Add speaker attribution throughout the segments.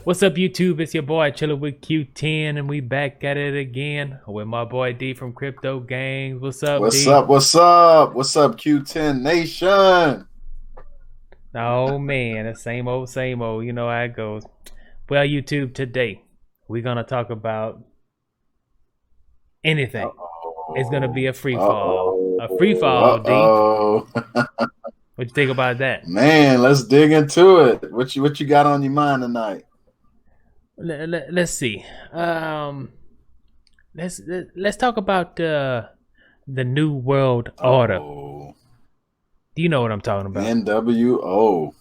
Speaker 1: What's up, YouTube? It's your boy chilling with Q10, and we back at it again with my boy D from CryptoGangz. What's up,
Speaker 2: What's
Speaker 1: D?
Speaker 2: up? What's up? What's up, Q10 Nation?
Speaker 1: Oh man, the same old, same old. You know how it goes. Well, YouTube, today we're gonna talk about anything. It's gonna be
Speaker 2: Uh-oh.
Speaker 1: a free fall.
Speaker 2: Uh-oh.
Speaker 1: A free fall, D.
Speaker 2: Uh-oh.
Speaker 1: What you think about that?
Speaker 2: Man, let's dig into it. What you got on your mind tonight?
Speaker 1: Let's see. Let's talk about the New World Order.
Speaker 2: Uh-oh.
Speaker 1: Do you know what I'm talking about?
Speaker 2: NWO.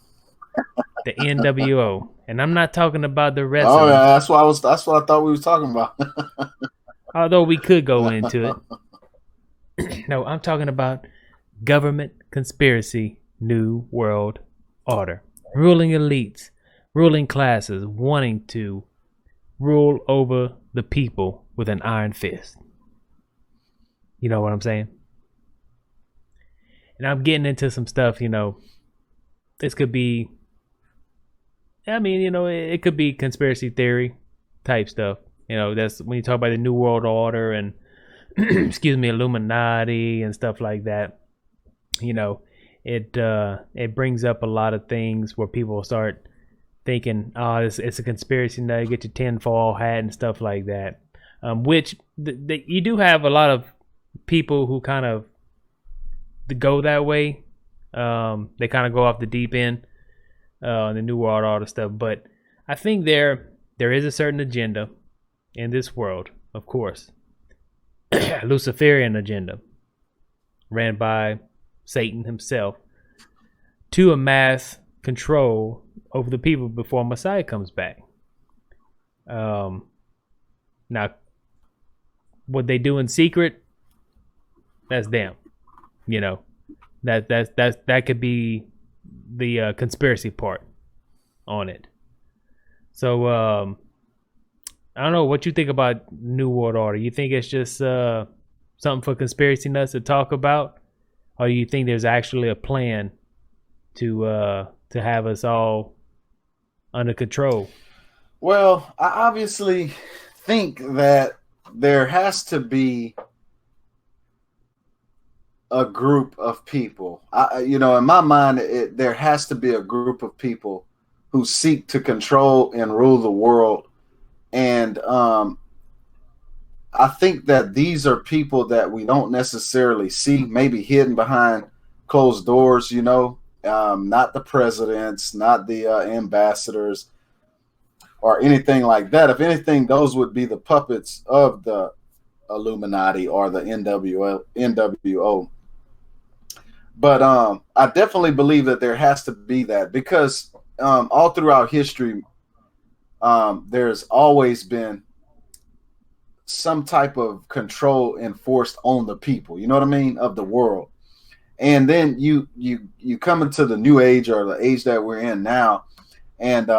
Speaker 1: The NWO, and I'm not talking about the rest of
Speaker 2: Oh
Speaker 1: them.
Speaker 2: yeah, that's what I thought we was talking about.
Speaker 1: Although we could go into it. No, I'm talking about government conspiracy, New World Order. Ruling elites, ruling classes wanting to rule over the people with an iron fist. You know what I'm saying? And I'm getting into some stuff, this could be, it could be conspiracy theory type stuff. That's when you talk about the New World Order and excuse me, Illuminati and stuff like that. You know, it brings up a lot of things where people start thinking, oh, it's a conspiracy nut, get your tinfoil hat and stuff like that. Which you do have a lot of people who kind of go that way. They kind of go off the deep end, the New World Order stuff. But I think there is a certain agenda in this world, of course, Luciferian agenda, ran by Satan himself, to amass control over the people before Messiah comes back. Now, what they do in secret, that's them. You know, that could be the conspiracy part on it. So I don't know what you think about New World Order. You think it's just something for conspiracy nuts to talk about, or do you think there's actually a plan to have us all under control?
Speaker 2: Well, I obviously think that there has to be a group of people. In my mind, there has to be a group of people who seek to control and rule the world. And I think that these are people that we don't necessarily see, maybe hidden behind closed doors, not the presidents, not the ambassadors or anything like that. If anything, those would be the puppets of the Illuminati or the NWO. But I definitely believe that there has to be that because all throughout history, there's always been some type of control enforced on the people. You know what I mean? Of the world. And then you come into the new age or the age that we're in now, and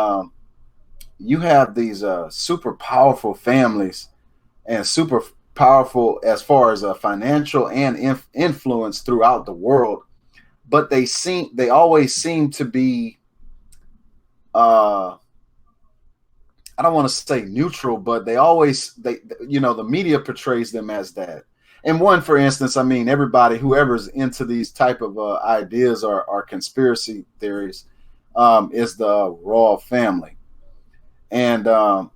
Speaker 2: you have these super powerful families and super powerful as far as financial and influence throughout the world, but they always seem to be I don't want to say neutral, but the media portrays them as that. And one, for instance, I mean, everybody, whoever's into these type of ideas or conspiracy theories, is the royal family. And what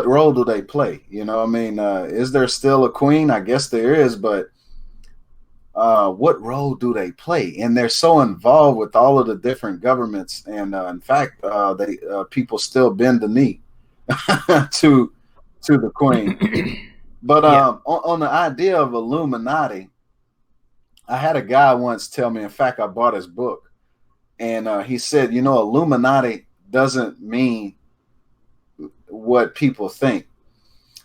Speaker 2: role do they play? Is there still a queen? I guess there is, but what role do they play? And they're so involved with all of the different governments, and in fact, they people still bend the knee to the queen. But
Speaker 1: Yeah.
Speaker 2: on the idea of Illuminati, I had a guy once tell me. In fact, I bought his book, and he said, Illuminati doesn't mean what people think.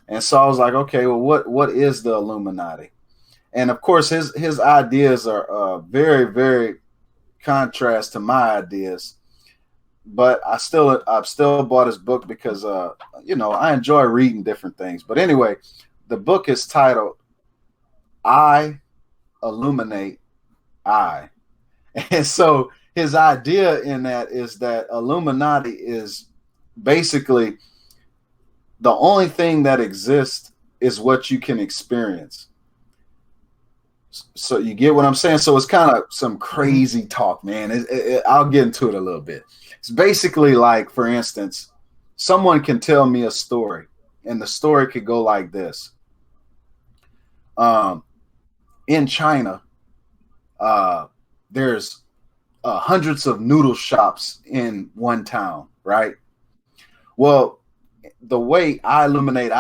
Speaker 2: And so I was like, okay, well, what is the Illuminati? And of course, his ideas are very, very contrast to my ideas. But I've still bought his book because I enjoy reading different things. But anyway, the book is titled "I Illuminate I," and so his idea in that is that Illuminati is basically the only thing that exists is what you can experience. So you get what I'm saying? So it's kind of some crazy talk, man. I'll get into it a little bit. It's basically like, for instance, someone can tell me a story, and the story could go like this. In China, there's hundreds of noodle shops in one town, right? Well, the way Illuminate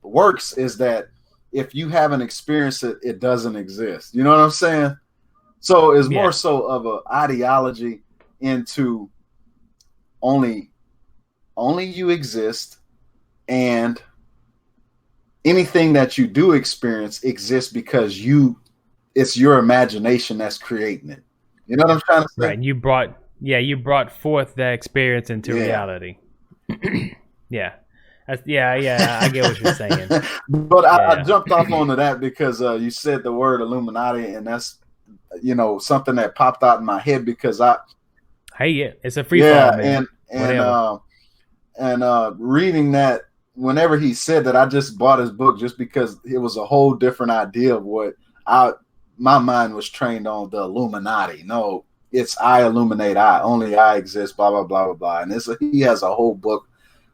Speaker 2: works is that if you haven't experienced it, it doesn't exist. You know what I'm saying? So it's more so of an ideology into only you exist, and anything that you do experience exists because it's your imagination that's creating it. You know what I'm trying to say?
Speaker 1: Right. You brought forth that experience into reality. Yeah. I get what you're saying.
Speaker 2: But I jumped off onto that because you said the word Illuminati, and that's something that popped out in my head because
Speaker 1: it's a free fall, man.
Speaker 2: And reading that, whenever he said that, I just bought his book just because it was a whole different idea of what my mind was trained on. The Illuminati. No, it's I illuminate I. Only I exist. Blah blah blah blah blah. And he has a whole book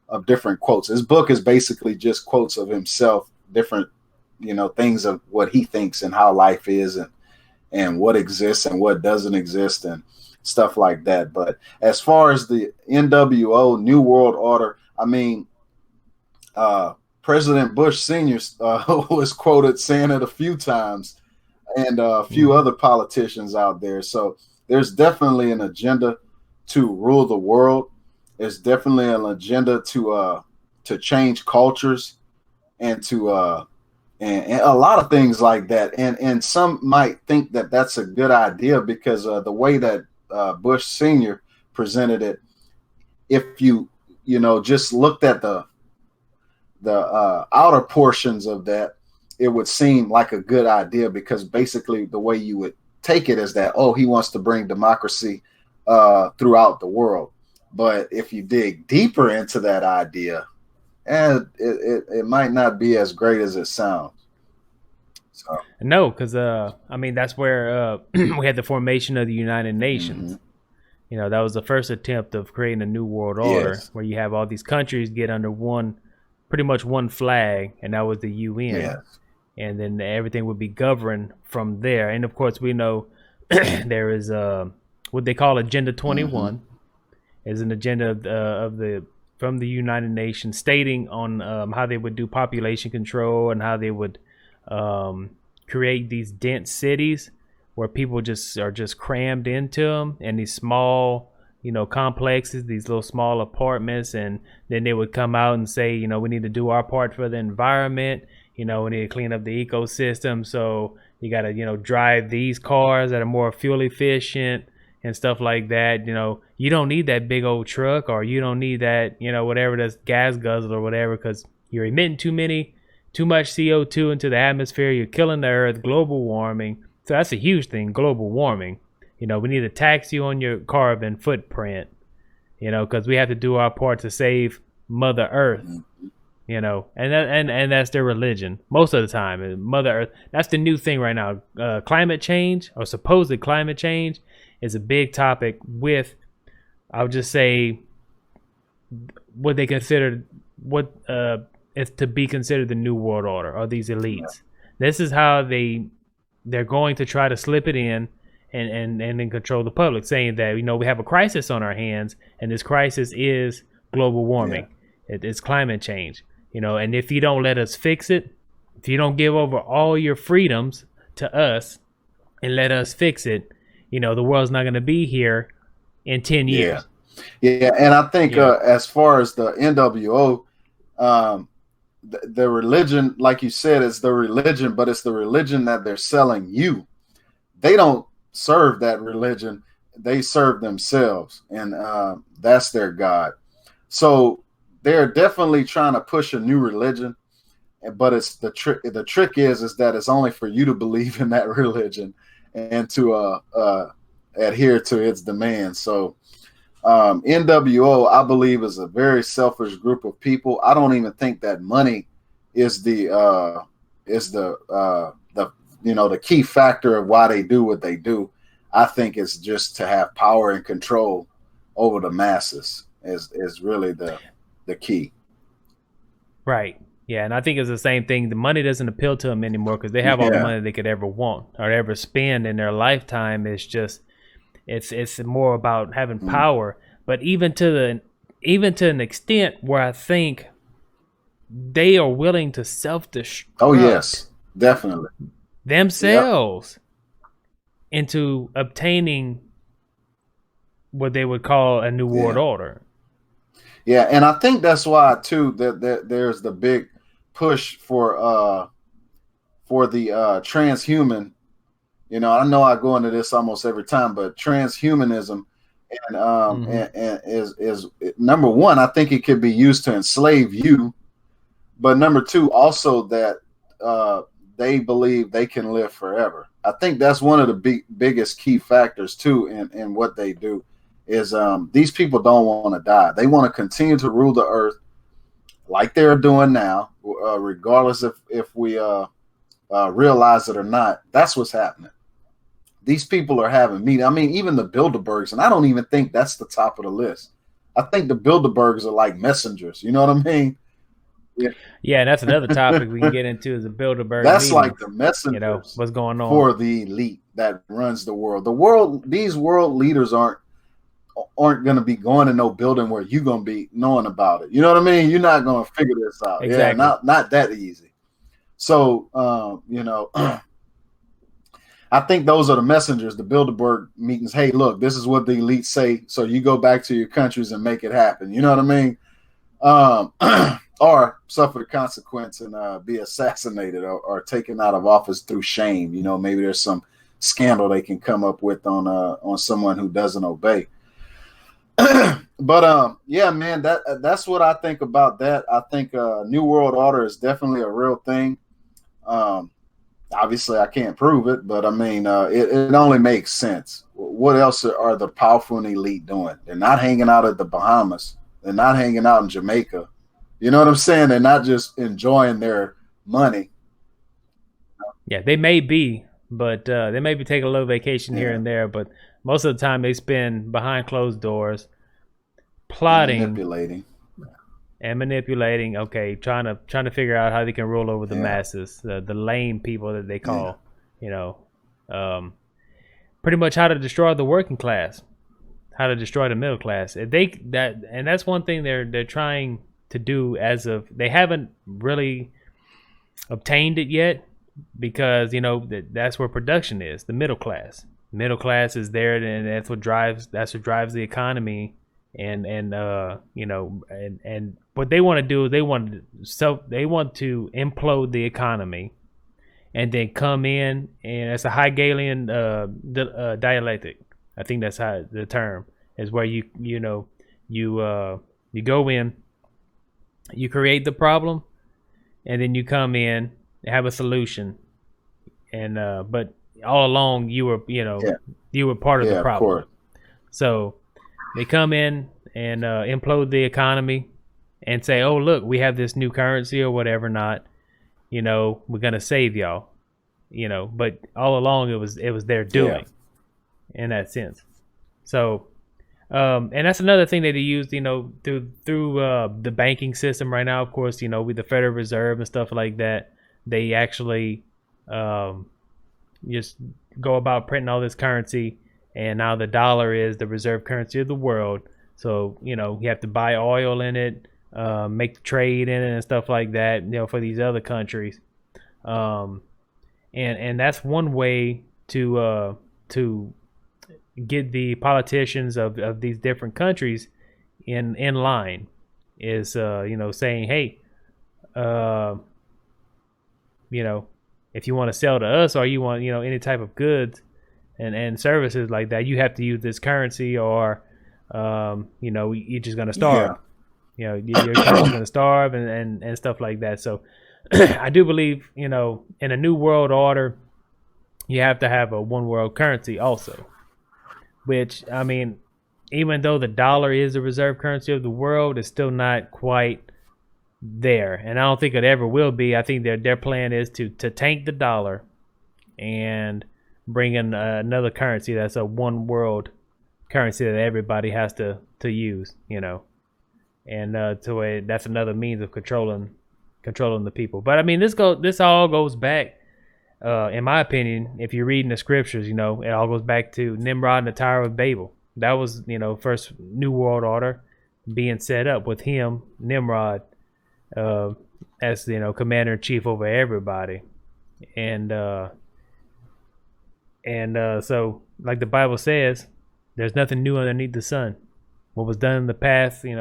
Speaker 2: of different quotes. His book is basically just quotes of himself, different, things of what he thinks and how life is and what exists and what doesn't exist and stuff like that. But as far as the NWO, New World Order, I mean, President Bush Sr. Was quoted saying it a few times, and a few other politicians out there. So there's definitely an agenda to rule the world. There's definitely an agenda to change cultures and to and a lot of things like that. And some might think that that's a good idea because the way that Bush Sr. presented it, if you just looked at the outer portions of that, it would seem like a good idea because basically the way you would take it is that, he wants to bring democracy throughout the world. But if you dig deeper into that idea, it might not be as great as it sounds. So.
Speaker 1: No, because that's where we had the formation of the United Nations. Mm-hmm. That was the first attempt of creating a new world order, where you have all these countries get under pretty much one flag, and that was the UN. Yes. And then everything would be governed from there. And of course, we know there is what they call Agenda 21. Mm-hmm. Is an agenda from the United Nations stating on how they would do population control and how they would create these dense cities where people are just crammed into them, and these small complexes, these little small apartments, and then they would come out and say, we need to do our part for the environment. We need to clean up the ecosystem. So you got to drive these cars that are more fuel efficient and stuff like that. You don't need that big old truck, or you don't need that, whatever, that's gas guzzle or whatever, because you're emitting too much CO2 into the atmosphere. You're killing the earth, global warming. So that's a huge thing, global warming. We need to tax you on your carbon footprint, because we have to do our part to save Mother Earth, and that's their religion most of the time. Mother Earth, that's the new thing right now. Climate change, or supposed climate change, is a big topic with, I would just say, what they consider is to be considered the new world order, or these elites. Yeah. This is how they're going to try to slip it in and then control the public, saying that we have a crisis on our hands, and this crisis is global warming. Yeah. It's climate change. And if you don't let us fix it, if you don't give over all your freedoms to us and let us fix it, the world's not going to be here in 10 years.
Speaker 2: Yeah. And I think as far as the NWO, the religion, like you said, is the religion, but it's the religion that they're selling you. They don't serve that religion. They serve themselves, and that's their God. So they're definitely trying to push a new religion, but it's the trick. The trick is that it's only for you to believe in that religion and to adhere to its demands. So NWO, I believe, is a very selfish group of people. I don't even think that money is the the key factor of why they do what they do. I think it's just to have power and control over the masses is really the key.
Speaker 1: Right. Yeah, and I think it's the same thing. The money doesn't appeal to them anymore because they have all the
Speaker 2: Yeah.
Speaker 1: money they could ever want or ever spend in their lifetime. It's just it's more about having power. But even to an extent where I think they are willing to self-destruct.
Speaker 2: Oh yes, definitely.
Speaker 1: Themselves into obtaining what they would call a new world order.
Speaker 2: Yeah, and I think that's why too that there's the big push for the transhuman. I know I go into this almost every time, but transhumanism and is number one. I think it could be used to enslave you, but number two, also that they believe they can live forever. I think that's one of the biggest key factors too in what they do. Is these people don't want to die. They want to continue to rule the earth like they're doing now, regardless if we realize it or not. That's what's happening. These people are having meetings. I mean, even the Bilderbergs, and I don't even think that's the top of the list. I think the Bilderbergs are like messengers. You know what I mean?
Speaker 1: Yeah, that's another topic we can get into is the Bilderberg.
Speaker 2: That's
Speaker 1: meetings.
Speaker 2: like the messengers.
Speaker 1: What's going on
Speaker 2: for the elite that runs the world. The world, these world leaders aren't going to be going to no building where you're going to be knowing about it. You know what I mean? You're not going to figure this out.
Speaker 1: Exactly.
Speaker 2: Yeah, not that easy. So, I think those are the messengers, the Bilderberg meetings. Hey, look, this is what the elites say. So you go back to your countries and make it happen. You know what I mean? Or suffer the consequence and be assassinated or taken out of office through shame. Maybe there's some scandal they can come up with on someone who doesn't obey. But yeah, man, that's what I think about that. I think New World Order is definitely a real thing. Obviously, I can't prove it, but I mean, it only makes sense. What else are the powerful and elite doing? They're not hanging out at the Bahamas. They're not hanging out in Jamaica. You know what I'm saying? They're not just enjoying their money.
Speaker 1: Yeah, they may be, but they may be taking a little vacation here and there, but most of the time they spend behind closed doors plotting and manipulating. Okay, trying to figure out how they can rule over the masses, the lame people that they call, pretty much how to destroy the working class, how to destroy the middle class. And that's one thing they're trying to do they haven't really obtained it yet, because that's where production is. The middle class is there, and that's what drives the economy. And what they want to do is they want to implode the economy, and then come in, and it's a Hegelian dialectic. I think that's how the term is, where you go in, you create the problem, and then you come in, have a solution, and but all along you were part of the problem. So they come in and implode the economy and say, oh, look, we have this new currency or whatever not, we're going to save y'all, but all along it was their doing in that sense. So, and that's another thing that they use, through the banking system right now, of course, with the Federal Reserve and stuff like that. They actually just go about printing all this currency. And now the dollar is the reserve currency of the world. So, you have to buy oil in it, make the trade in it and stuff like that, for these other countries. And that's one way to get the politicians of these different countries in line is, saying, hey, if you want to sell to us, or you want, any type of goods and services like that, you have to use this currency, or you're just gonna starve. Your country's gonna starve and stuff like that. So I do believe, in a new world order, you have to have a one world currency also. which I mean, even though the dollar is the reserve currency of the world, it's still not quite there, and I don't think it ever will be. I think their plan is to tank the dollar and bring in another currency that's a one world currency that everybody has to use, and that's another means of controlling the people. But I mean, this all goes back, in my opinion, if you're reading the scriptures, it all goes back to Nimrod and the Tower of Babel. That was first New World Order being set up with him, Nimrod, as commander in chief over everybody, and so like the Bible says, there's nothing new underneath the sun. What was done in the past, it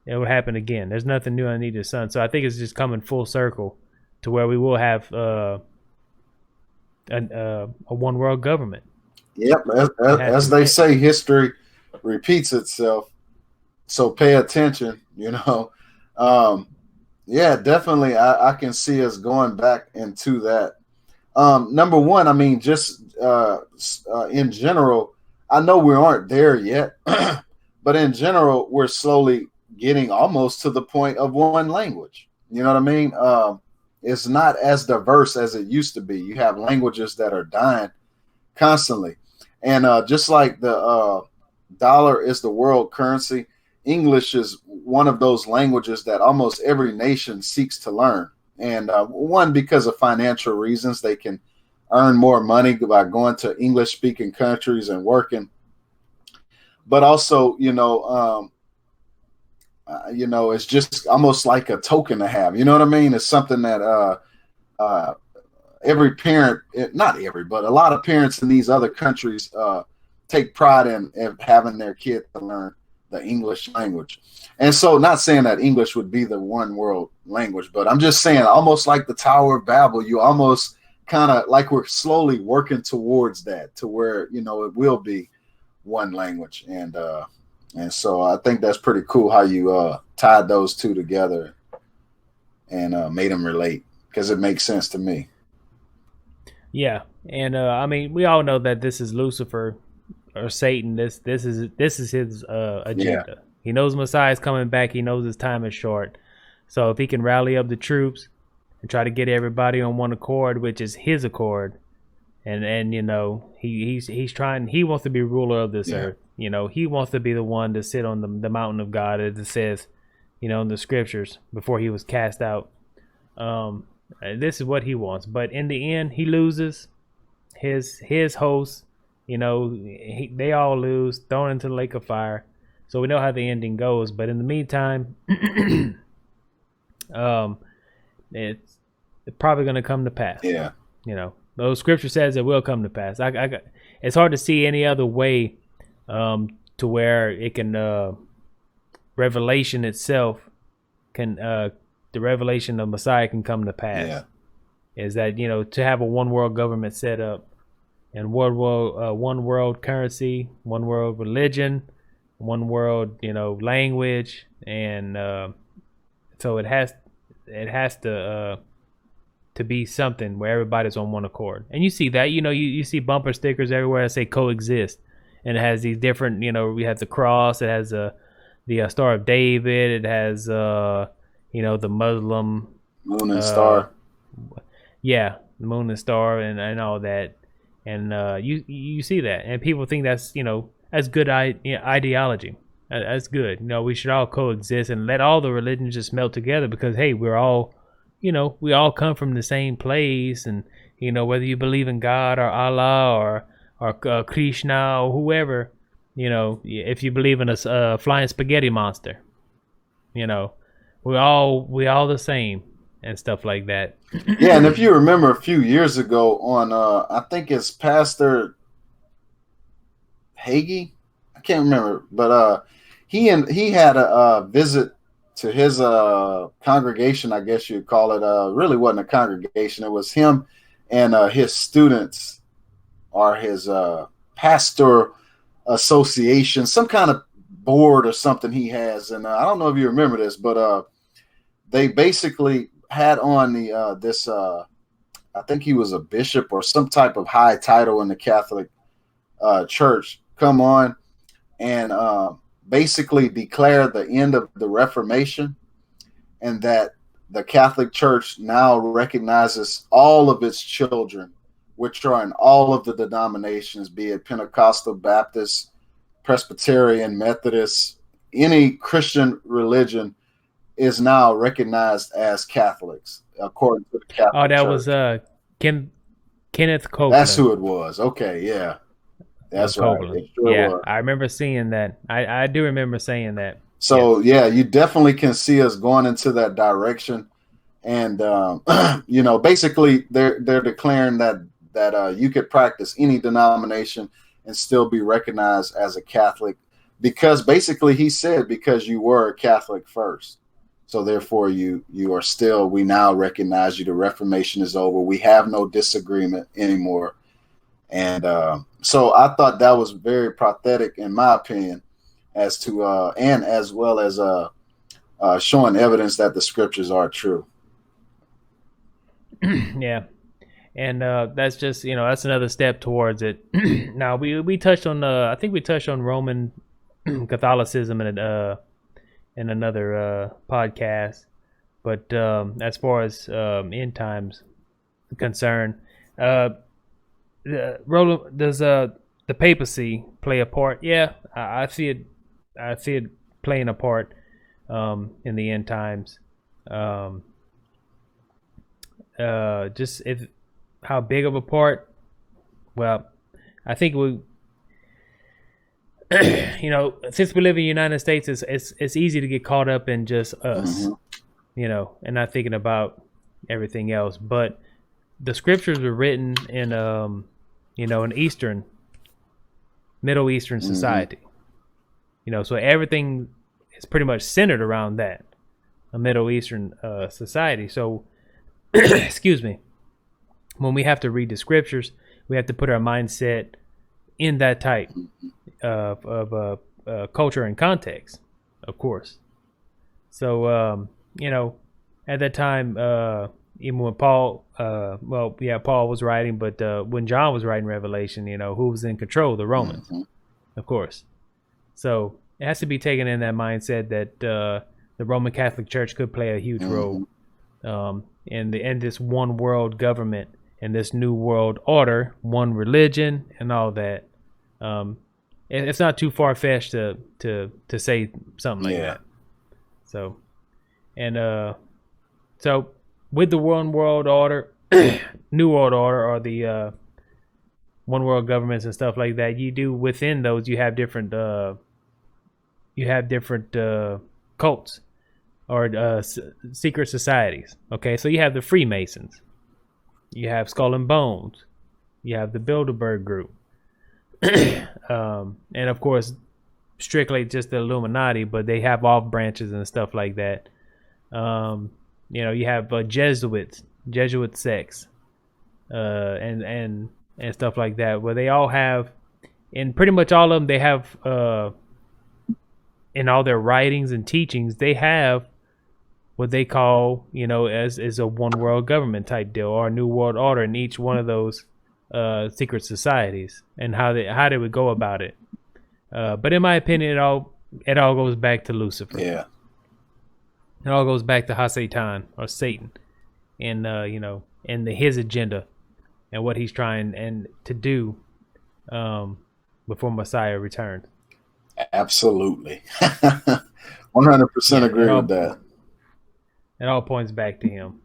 Speaker 1: will happen again. There's nothing new underneath the sun. So I think it's just coming full circle to where we will have a one world government.
Speaker 2: Yep, as they say, history repeats itself. So pay attention, Yeah, definitely. I can see us going back into that. Number one, I mean, just in general, I know we aren't there yet, but in general, we're slowly getting almost to the point of one language. You know what I mean? It's not as diverse as it used to be. You have languages that are dying constantly. And just like the dollar is the world currency, English is one of those languages that almost every nation seeks to learn. And one, because of financial reasons, they can earn more money by going to English speaking countries and working. But also, it's just almost like a token to have. You know what I mean? It's something that every parent, not every, but a lot of parents in these other countries take pride in having their kid to learn the English language. And so, not saying that English would be the one world language, but I'm just saying, almost like the Tower of Babel, you almost kind of like we're slowly working towards that, to where it will be one language. And so I think that's pretty cool how you tied those two together and made them relate, because it makes sense to me.
Speaker 1: Yeah, and I mean, we all know that this is Lucifer or Satan. This is his agenda. Yeah. He knows Messiah is coming back. He knows his time is short. So if he can rally up the troops and try to get everybody on one accord, which is his accord, and he's trying. He wants to be ruler of this earth. He wants to be the one to sit on the mountain of God, as it says, in the scriptures, before he was cast out. This is what he wants, but in the end, he loses. His hosts, they all lose, thrown into the lake of fire. So we know how the ending goes. But in the meantime, it's probably going to come to pass.
Speaker 2: Yeah,
Speaker 1: those scripture says it will come to pass. It's hard to see any other way to where it can revelation itself can the revelation of Messiah can come to pass.
Speaker 2: Yeah.
Speaker 1: Is that to have a one world government set up, and one world currency, one world religion, one world language, and so it has to be something where everybody's on one accord. And you see that you see bumper stickers everywhere that say coexist, and it has these different we have the cross, it has the Star of David, it has the Muslim
Speaker 2: moon and star.
Speaker 1: Yeah, the moon and star and all that. And you see that, and people think that's that's good ideology. That's good. We should all coexist and let all the religions just melt together, because hey, we're all we all come from the same place, and whether you believe in God or Allah or Krishna or whoever, if you believe in a flying spaghetti monster, we all the same and stuff like that.
Speaker 2: Yeah, and if you remember a few years ago on I think it's Pastor Hagee, I can't remember, but he had a visit to his congregation, I guess you'd call it. Really wasn't a congregation. It was him and his students, or his pastor association, some kind of board or something he has. And I don't know if you remember this, but they basically had on the this I think he was a bishop or some type of high title in the Catholic church come on and basically declare the end of the Reformation, and that the Catholic Church now recognizes all of its children, which are in all of the denominations, be it Pentecostal, Baptist, Presbyterian, Methodist, any Christian religion is now recognized as Catholics, according to the Catholic
Speaker 1: Oh, that
Speaker 2: Church.
Speaker 1: was Kenneth Copeland.
Speaker 2: That's who it was. Okay, yeah. That's right.
Speaker 1: Copeland.
Speaker 2: It sure
Speaker 1: Yeah,
Speaker 2: was.
Speaker 1: I remember seeing that. I do remember saying that.
Speaker 2: So yeah, you definitely can see us going into that direction, and you know, basically they're declaring that you could practice any denomination and still be recognized as a Catholic, because basically he said because you were a Catholic first, so therefore you are still. We now recognize you. The Reformation is over. We have no disagreement anymore, and so I thought that was very prophetic, in my opinion, as to and as well as showing evidence that the scriptures are true.
Speaker 1: Yeah, and that's just, you know, that's another step towards it. Now we touched on I think we touched on Roman Catholicism in another podcast, but as far as end times concerned, Roland, does the papacy play a part? Yeah, I see it. I see it playing a part in the end times. Just if how big of a part? Well, I think we, you know, since we live in the United States, it's easy to get caught up in just us, you know, and not thinking about everything else. But the scriptures were written in, you know, an Middle Eastern society. You know, so everything is pretty much centered around that, a Middle Eastern society. So, excuse me, when we have to read the scriptures, we have to put our mindset in that type of culture and context, of course. So, you know, at that time, even when Paul, Paul was writing, but when John was writing Revelation, you know, who was in control? The Romans, of course. So it has to be taken in that mindset that the Roman Catholic Church could play a huge role in this one world government and this new world order, one religion, and all that. It's not too far fetched to say something like that. So, and so with the one world order, new world order, or the one world governments and stuff like that, you do within those, you have different cults or secret societies. Okay, so you have the Freemasons, you have Skull and Bones, you have the Bilderberg Group, and of course, strictly just the Illuminati, but they have off branches and stuff like that. You know, you have Jesuit sects, and stuff like that, where they all have, and pretty much all of them, they have in all their writings and teachings, they have what they call, you know, as a one world government type deal or a new world order in each one of those secret societies, and how they would go about it. But in my opinion, it all goes back to Lucifer.
Speaker 2: Yeah.
Speaker 1: It all goes back to Hasatan, or Satan, and you know, and his agenda and what he's trying to do before Messiah returns.
Speaker 2: Absolutely. 100% agree with that.
Speaker 1: It all points back to him.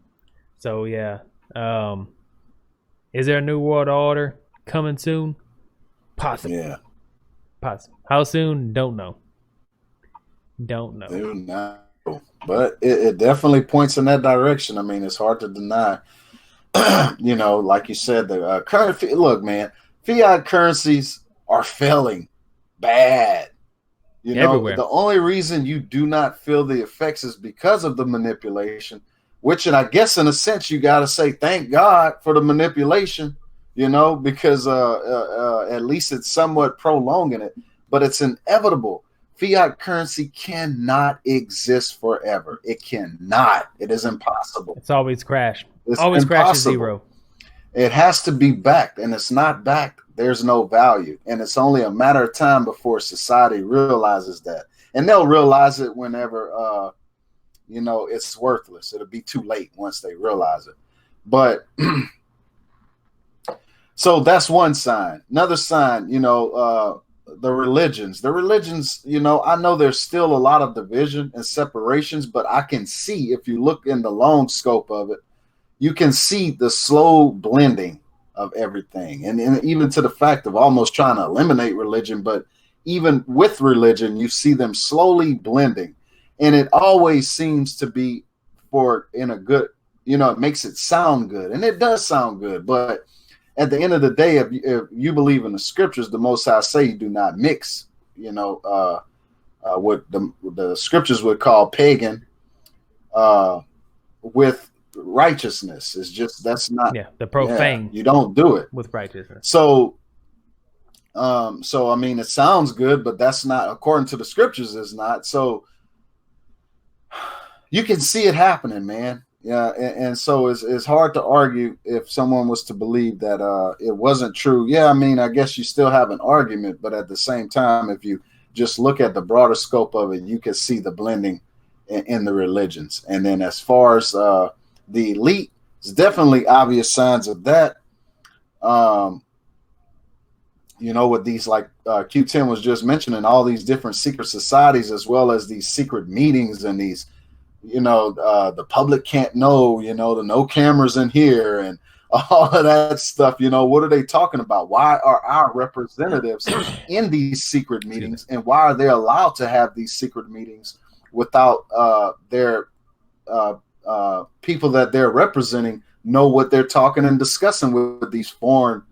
Speaker 1: So yeah. Is there a new world order coming soon? Possibly.
Speaker 2: Yeah.
Speaker 1: Possibly. How soon? Don't know. Do
Speaker 2: not. But it definitely points in that direction. I mean, it's hard to deny. You know, like you said, the current look, man, fiat currencies are failing bad. You know, everywhere. The only reason you do not feel the effects is because of the manipulation, which, and I guess in a sense, you got to say thank God for the manipulation, you know, because at least it's somewhat prolonging it, but it's inevitable. Fiat currency cannot exist forever. It cannot. It is impossible.
Speaker 1: It's always crashed. It's always crashes zero.
Speaker 2: It has to be backed, and it's not backed there's no value. And it's only a matter of time before society realizes that. And they'll realize it whenever, it's worthless. It'll be too late once they realize it. But so that's one sign. Another sign, the religions, I know there's still a lot of division and separations, but I can see, if you look in the long scope of it, you can see the slow blending of everything. And even to the fact of almost trying to eliminate religion, but even with religion, you see them slowly blending. And it always seems to be in a good, it makes it sound good. And it does sound good. But at the end of the day, if you believe in the scriptures, the Most High say you do not mix, what the scriptures would call pagan with righteousness. Is just, that's not
Speaker 1: the profane.
Speaker 2: You don't do it
Speaker 1: with righteousness.
Speaker 2: So I mean, it sounds good, but that's not, according to the scriptures, is not. So you can see it happening, man. Yeah, and so it's hard to argue if someone was to believe that it wasn't true. Yeah, I mean, I guess you still have an argument, but at the same time, if you just look at the broader scope of it, you can see the blending in the religions. And then as far as the elite, there's definitely obvious signs of that. With these, like Q10 was just mentioning, all these different secret societies, as well as these secret meetings and these, the public can't know, the no cameras in here and all of that stuff. What are they talking about? Why are our representatives in these secret meetings, and why are they allowed to have these secret meetings without their people that they're representing know what they're talking and discussing with these foreigners,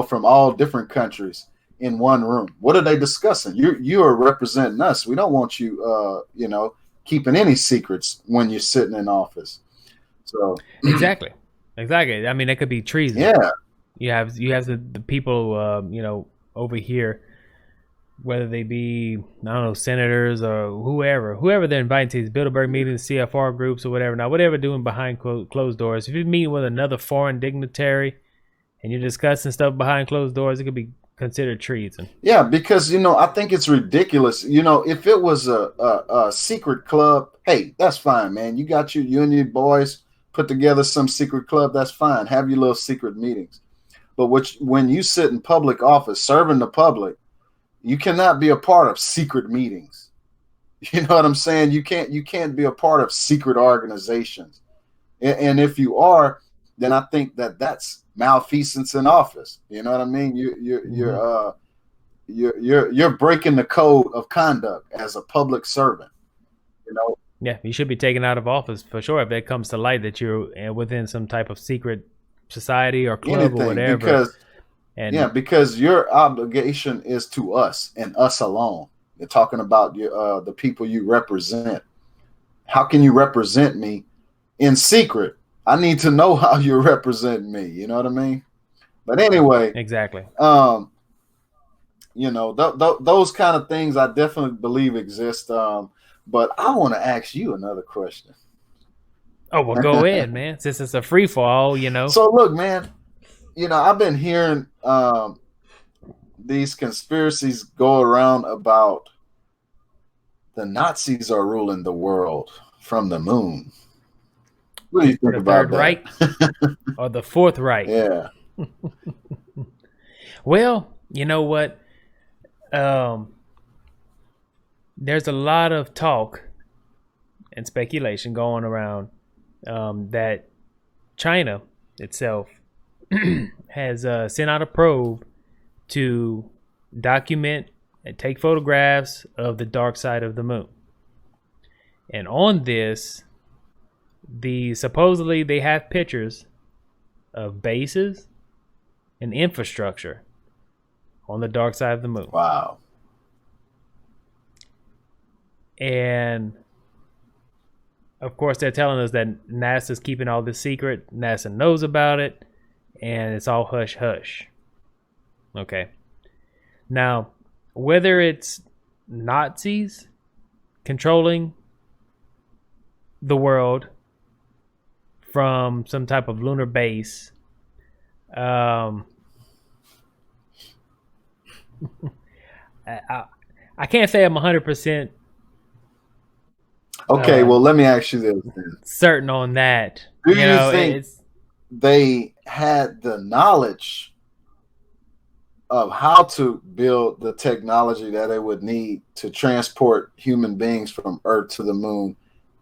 Speaker 2: from all different countries in one room? What are they discussing? You are representing us. We don't want you, keeping any secrets when you're sitting in office. So
Speaker 1: exactly. I mean, that could be treason.
Speaker 2: Yeah,
Speaker 1: you have the people, over here, whether they be, I don't know, senators or whoever they're inviting to these Bilderberg meetings, CFR groups or whatever. Now, whatever they're doing behind closed doors. If you're meeting with another foreign dignitary and you're discussing stuff behind closed doors, it could be considered treason.
Speaker 2: Yeah, because I think it's ridiculous. If it was a secret club, hey, that's fine, man. You and your boys put together some secret club, that's fine. Have your little secret meetings. But when you sit in public office serving the public, you cannot be a part of secret meetings. You know what I'm saying? You can't be a part of secret organizations. And if you are, then I think that's malfeasance in office. You know what I mean? You're breaking the code of conduct as a public servant.
Speaker 1: Yeah, you should be taken out of office for sure if it comes to light that you're within some type of secret society or club or whatever.
Speaker 2: Because your obligation is to us and us alone. You're talking about the people you represent. How can you represent me in secret? I need to know how you're representing me. You know what I mean? But anyway,
Speaker 1: exactly.
Speaker 2: Those kind of things I definitely believe exist. But I want to ask you another question.
Speaker 1: Oh, well, go ahead, man. Since it's a free fall,
Speaker 2: So look, man, I've been hearing these conspiracies go around about the Nazis are ruling the world from the moon. What do you think about that?
Speaker 1: Right? Or the Fourth Reich?
Speaker 2: Yeah.
Speaker 1: Well, you know what? There's a lot of talk and speculation going around that China itself has sent out a probe to document and take photographs of the dark side of the moon. And on this, supposedly they have pictures of bases and infrastructure on the dark side of the moon.
Speaker 2: Wow.
Speaker 1: And of course, they're telling us that NASA's keeping all this secret. NASA knows about it, and it's all hush hush. Okay. Now, whether it's Nazis controlling the world from some type of lunar base, I can't say I'm 100%
Speaker 2: Okay, well, let me ask you this then.
Speaker 1: certain on that.
Speaker 2: Do you think they had the knowledge of how to build the technology that they would need to transport human beings from Earth to the moon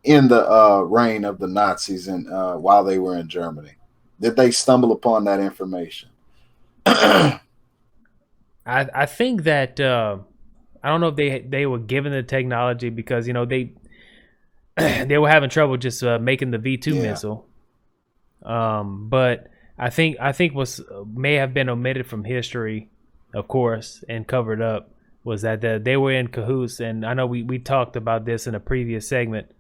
Speaker 2: in the reign of the Nazis and while they were in Germany? Did they stumble upon that information?
Speaker 1: I think that I don't know if they were given the technology because they they were having trouble just making the V2 missile. But I think what may have been omitted from history, of course, and covered up was that they were in cahoots. And I know we talked about this in a previous segment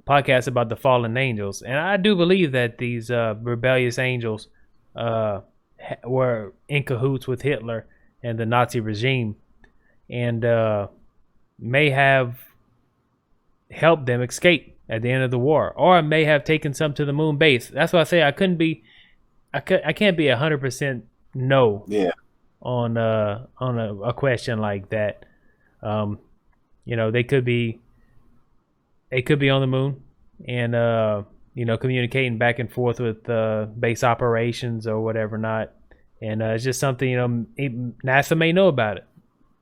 Speaker 1: podcast about the fallen angels, and I do believe that these rebellious angels were in cahoots with Hitler and the Nazi regime, and may have helped them escape at the end of the war, or may have taken some to the moon base. That's why I say I can't be 100% no.
Speaker 2: Yeah.
Speaker 1: On a question like that. They could be on the moon and communicating back and forth with base operations or whatever not. And it's just something NASA may know about it.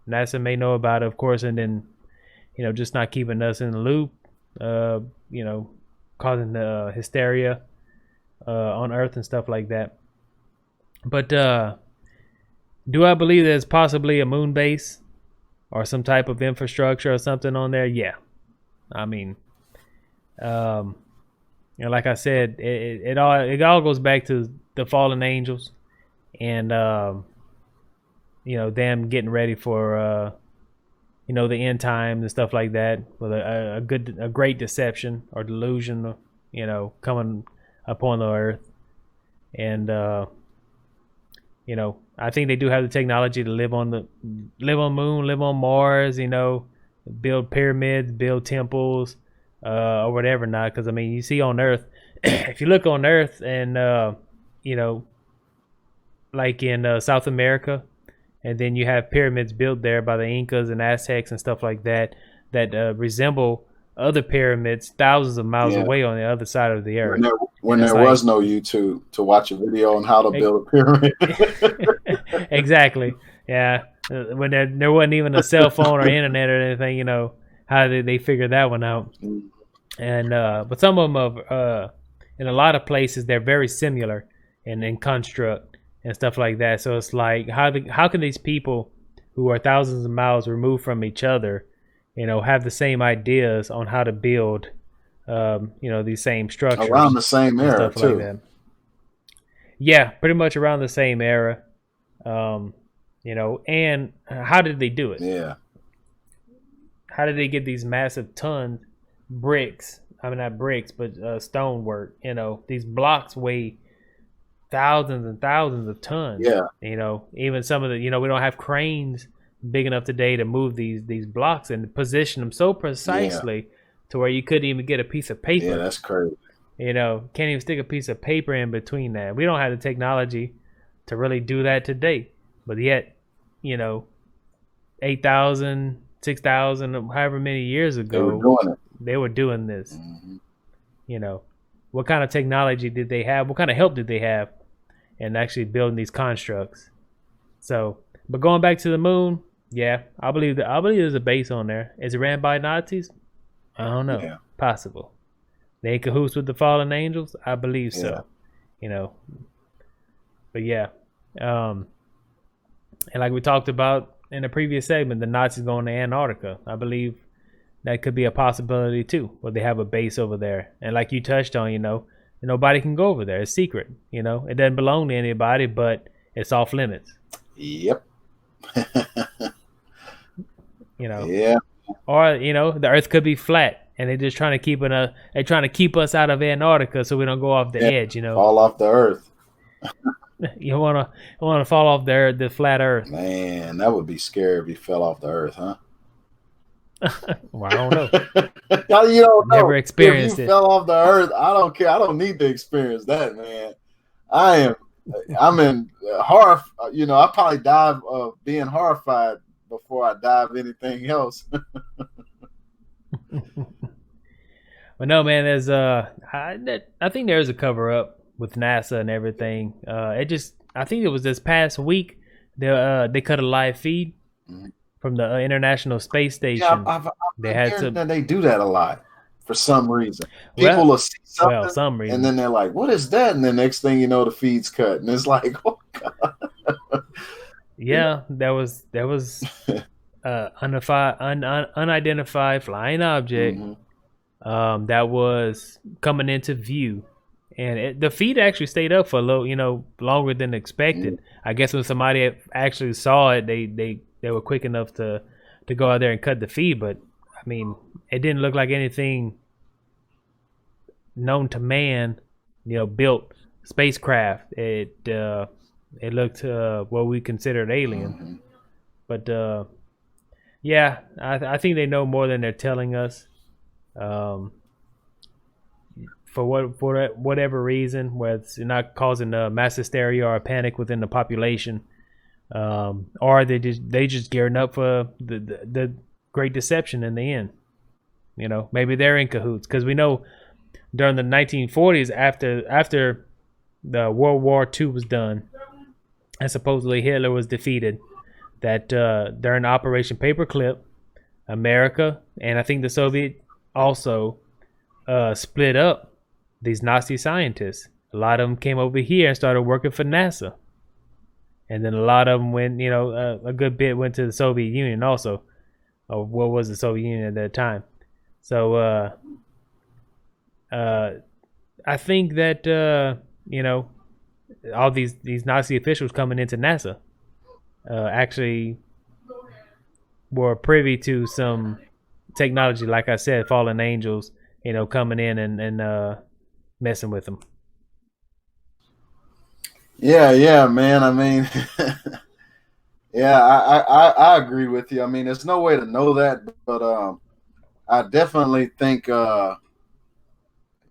Speaker 1: NASA may know about it, of course, and then just not keeping us in the loop. Causing the hysteria on Earth and stuff like that. But do I believe there's possibly a moon base or some type of infrastructure or something on there? Yeah. I mean, like I said, it all goes back to the fallen angels and them getting ready for the end times and stuff like that, with a great deception or delusion, coming upon the earth. And I think they do have the technology to live on the moon, live on Mars, build pyramids, build temples, or whatever not. Because I mean, you see on Earth, if you look on Earth and like in South America, and then you have pyramids built there by the Incas and Aztecs and stuff like that resemble other pyramids thousands of miles away on the other side of the earth.
Speaker 2: When there was no YouTube to watch a video on how to build a pyramid.
Speaker 1: Exactly. Yeah. When there wasn't even a cell phone or internet or anything, how did they figure that one out? And but some of them are, in a lot of places, they're very similar in construct and stuff like that. So it's like, how can these people who are thousands of miles removed from each other, have the same ideas on how to build, these same structures
Speaker 2: around the same era too?
Speaker 1: Like yeah, pretty much around the same era. And how did they do it?
Speaker 2: Yeah.
Speaker 1: How did they get these massive bricks? I mean, not bricks, but stonework. These blocks weigh thousands and thousands of tons.
Speaker 2: Yeah.
Speaker 1: Even some of the, we don't have cranes big enough today to move these blocks and position them so precisely to where you couldn't even get a piece of paper.
Speaker 2: Yeah, that's crazy.
Speaker 1: Can't even stick a piece of paper in between that. We don't have the technology to really do that today. But yet, 8,000, 6,000, however many years ago, they were doing this. Mm-hmm. What kind of technology did they have? What kind of help did they have in actually building these constructs? So, but going back to the moon, yeah, I believe there's a base on there. Is it ran by Nazis? I don't know. Yeah. Possible. They in cahoots with the fallen angels? I believe so. But yeah. And like we talked about in a previous segment, the Nazis going to Antarctica. I believe that could be a possibility too, where they have a base over there. And like you touched on, nobody can go over there. It's secret. It doesn't belong to anybody, but it's off limits.
Speaker 2: Yep.
Speaker 1: Yeah. Or the Earth could be flat, and they're just trying to keep us out of Antarctica so we don't go off the edge.
Speaker 2: Fall off the Earth.
Speaker 1: You wanna fall off the flat Earth.
Speaker 2: Man, that would be scary if you fell off the Earth, huh?
Speaker 1: Well, I don't know.
Speaker 2: You don't know.
Speaker 1: Never experienced it.
Speaker 2: Fell off the Earth. I don't care. I don't need to experience that, man. I'm in horror. I probably die of being horrified before I dive anything else.
Speaker 1: But no, man, there's I think there's a cover up with NASA and everything. I think it was this past week they cut a live feed
Speaker 2: Mhm.
Speaker 1: from the International Space
Speaker 2: Yeah,
Speaker 1: Station.
Speaker 2: I've
Speaker 1: They
Speaker 2: been
Speaker 1: had
Speaker 2: hearing
Speaker 1: to
Speaker 2: that they do that a lot for some reason. People
Speaker 1: well,
Speaker 2: will see
Speaker 1: well,
Speaker 2: something
Speaker 1: some
Speaker 2: and
Speaker 1: reason.
Speaker 2: then they're like, "What is that?" And the next thing you know, the feed's cut, and it's like, "Oh God." Yeah.
Speaker 1: Yeah, there was unidentified flying object
Speaker 2: Hmm.
Speaker 1: that was coming into view, and the feed actually stayed up for a little, longer than expected. I guess when somebody actually saw it, they were quick enough to go out there and cut the feed. But I mean, it didn't look like anything known to man, built spacecraft. It looked what we considered alien,
Speaker 2: Hmm.
Speaker 1: but yeah, I think they know more than they're telling us. Um, for whatever reason, whether it's not causing a mass hysteria or a panic within the population, or they just gearing up for the great deception in the end. Maybe they're in cahoots because we know during the 1940s, after the World War II was done and supposedly Hitler was defeated, that during Operation Paperclip, America and I think the Soviet also split up these Nazi scientists. A lot of them came over here and started working for NASA, and then a lot of them went. A good bit went to the Soviet Union also, or what was the Soviet Union at that time. So uh, I think that all these Nazi officials coming into NASA actually were privy to some technology, like I said, fallen angels, coming in and messing with them.
Speaker 2: Yeah, yeah, man. I mean, yeah, I agree with you. I mean, there's no way to know that, but I definitely think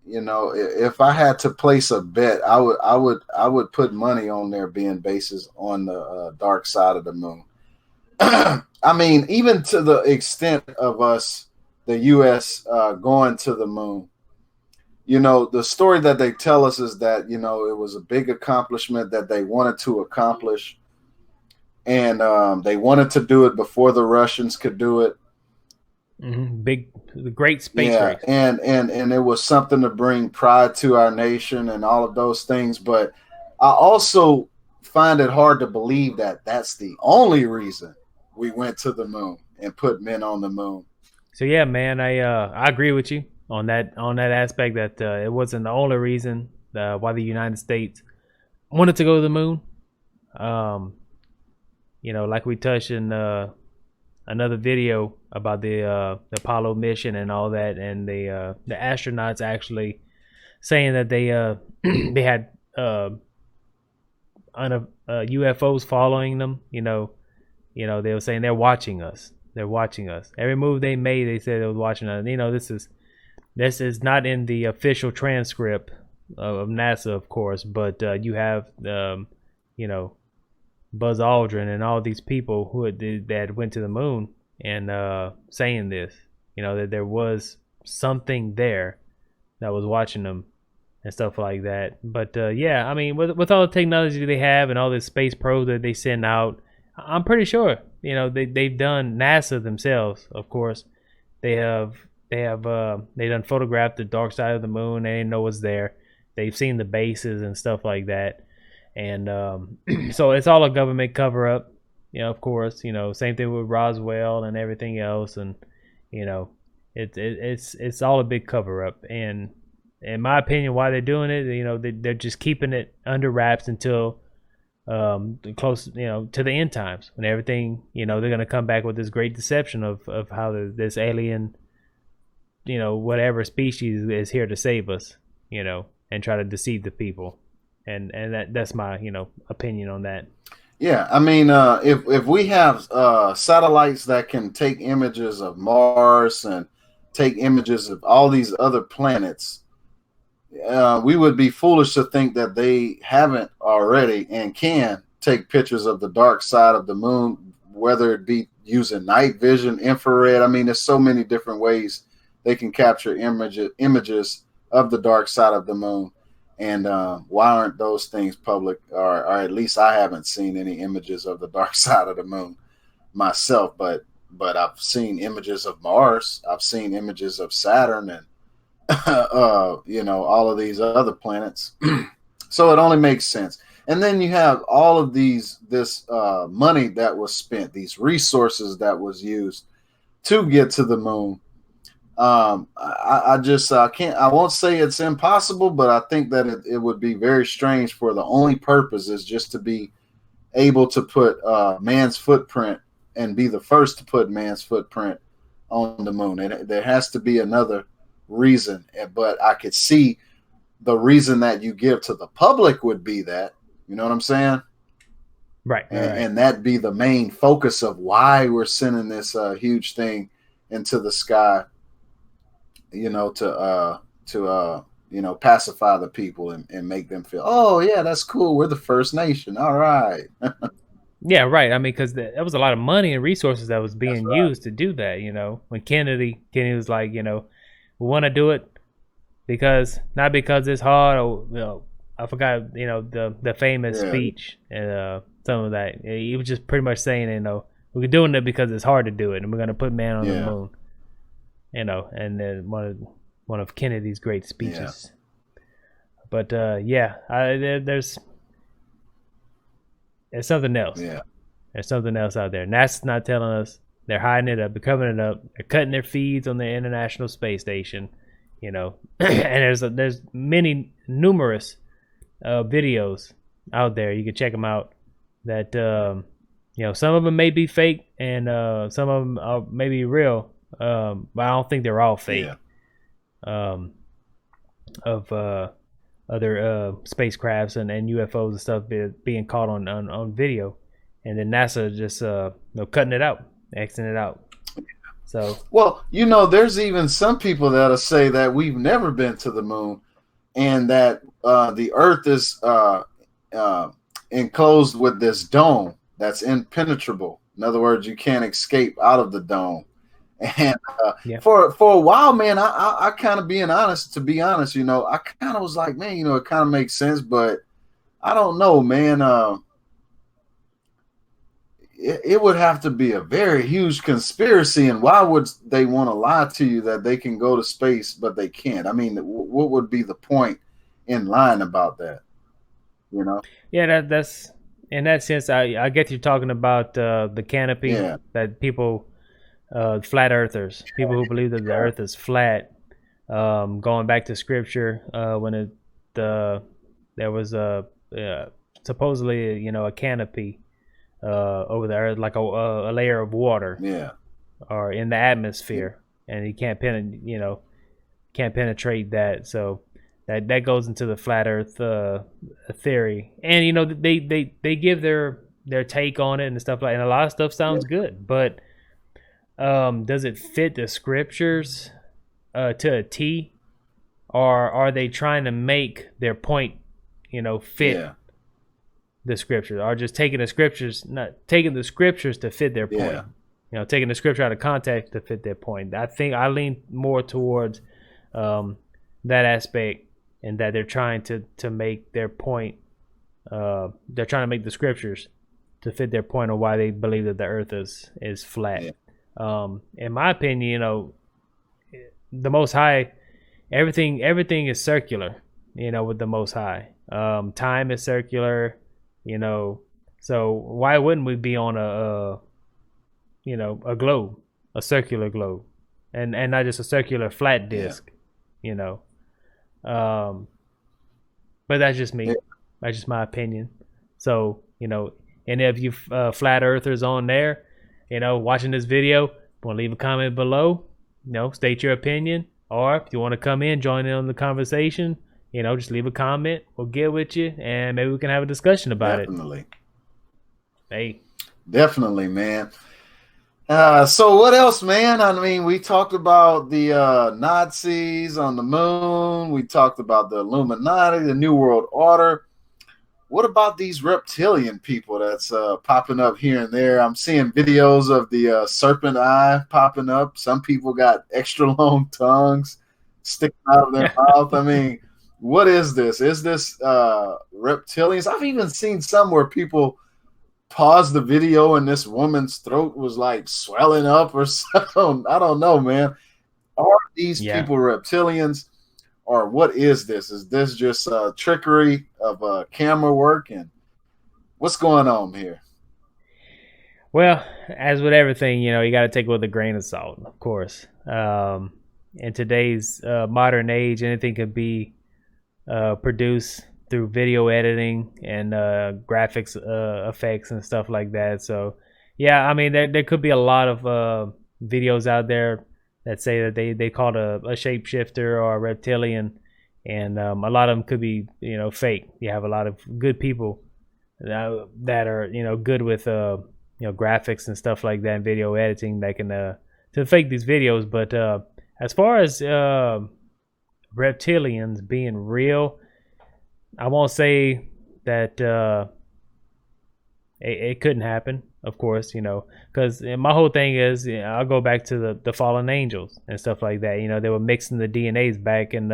Speaker 2: if I had to place a bet, I would put money on there being bases on the dark side of the moon. I mean, even to the extent of us, the U.S. Going to the moon. The story that they tell us is that it was a big accomplishment that they wanted to accomplish, and they wanted to do it before the Russians could do it.
Speaker 1: The great space
Speaker 2: Yeah,
Speaker 1: race.
Speaker 2: and it was something to bring pride to our nation and all of those things. But I also find it hard to believe that that's the only reason we went to the moon and put men on the moon.
Speaker 1: So yeah, man, I agree with you on that aspect that it wasn't the only reason why the United States wanted to go to the moon. Um, like we touched in another video about the Apollo mission and all that, and the astronauts actually saying that they they had UFOs following them. They were saying they're watching us. They're watching us. Every move they made, they said they was watching us. This is not in the official transcript of NASA, of course, but you have you know Buzz Aldrin and all these people that went to the moon and saying this. That there was something there that was watching them and stuff like that. But yeah, I mean, with all the technology they have and all this space probe that they send out, I'm pretty sure they've done NASA themselves. Of course, they have they done photographed the dark side of the moon. They didn't know what's there. They've seen the bases and stuff like that, and so it's all a government cover up. Of course, same thing with Roswell and everything else, and you know, it's all a big cover up. And in my opinion, why they're doing it, they're just keeping it under wraps until close, to the end times when everything, they're gonna come back with this great deception of how this alien, whatever species is here to save us, and try to deceive the people. And that's my, opinion on that.
Speaker 2: Yeah, I mean, if we have satellites that can take images of Mars and take images of all these other planets, we would be foolish to think that they haven't already and can take pictures of the dark side of the moon, whether it be using night vision, infrared. I mean, there's so many different ways they can capture images of the dark side of the moon. And why aren't those things public? Or at least I haven't seen any images of the dark side of the moon myself, but I've seen images of Mars. I've seen images of Saturn and all of these other planets. So it only makes sense. And then you have all of this money that was spent, these resources that was used to get to the moon. I won't say it's impossible, but I think that it would be very strange for the only purpose is just to be able to put man's footprint and be the first to put man's footprint on the moon. And there has to be another reason, but I could see the reason that you give to the public would be that, you know what I'm saying?
Speaker 1: Right.
Speaker 2: And that'd be the main focus of why we're sending this huge thing into the sky, to pacify the people and make them feel, oh yeah, that's cool. We're the first nation. All right.
Speaker 1: Yeah, right. I mean, because there was a lot of money and resources that was being used to do that. When Kennedy was like, we want to do it not because it's hard, or I forgot, the famous speech and some of that. He was just pretty much saying, we're doing it because it's hard to do it, and we're gonna put man on the moon. And then one of Kennedy's great speeches. But there's something else.
Speaker 2: Yeah.
Speaker 1: There's something else out there. NASA's not telling us. They're hiding it up. They're covering it up. They're cutting their feeds on the International Space Station. And there's numerous videos out there. You can check them out. That some of them may be fake and some of them are maybe real. But I don't think they're all fake. Of other spacecrafts and UFOs and stuff being caught on video, and then NASA just cutting it out, Xing it out. So
Speaker 2: there's even some people that'll say that we've never been to the moon, and that the Earth is enclosed with this dome that's impenetrable. In other words, you can't escape out of the dome. And for a while, man, I kind of to be honest, I kind of was like, man, it kind of makes sense, but I don't know, man. It would have to be a very huge conspiracy, and why would they want to lie to you that they can go to space but they can't? I mean, what would be the point in lying about that?
Speaker 1: Yeah, that's in that sense. I get you talking about the canopy that people. Flat earthers, people who believe that the earth is flat, going back to scripture, when there was supposedly a canopy over the earth, like a layer of water, or in the atmosphere, and you can't penetrate that. So that goes into the flat earth theory, and they give their take on it and stuff like, and a lot of stuff sounds good, but does it fit the scriptures to a T, or are they trying to make their point fit the scriptures, or just taking the scriptures to fit their point, taking the scripture out of context to fit their point? I think I lean more towards that aspect, and that they're trying to make their point, they're trying to make the scriptures to fit their point of why they believe that the earth is flat. In my opinion, the Most High, everything is circular, with the Most High. Time is circular, so why wouldn't we be on a globe, a circular globe, and not just a circular flat disc, but that's just me. That's just my opinion. So, and if you flat earthers on there, watching this video, want to leave a comment below, state your opinion, or if you want to come in, join in on the conversation, just leave a comment. We'll get with you, and maybe we can have a discussion about it.
Speaker 2: Definitely, man. So what else, man? I mean, we talked about the Nazis on the moon. We talked about the Illuminati, the New World Order. what about these reptilian people that's popping up here and there? I'm seeing videos of the serpent eye popping up. Some people got extra long tongues sticking out of their mouth. I mean, what is this? Is this reptilians? I've even seen some where people pause the video and this woman's throat was like swelling up or something. I don't know, man. Are these people reptilians? Or what is this? Is this just trickery of camera work? And what's going on here?
Speaker 1: Well, as with everything, you got to take it with a grain of salt, of course. In today's modern age, anything could be produced through video editing and graphics effects and stuff like that. So, yeah, I mean, there could be a lot of videos out there that say that they call it a shapeshifter or a reptilian, and a lot of them could be fake. You have a lot of good people that are good with graphics and stuff like that and video editing that can to fake these videos. But as far as reptilians being real, I won't say that it couldn't happen, of course, because my whole thing is I'll go back to the fallen angels and stuff like that. They were mixing the DNAs back in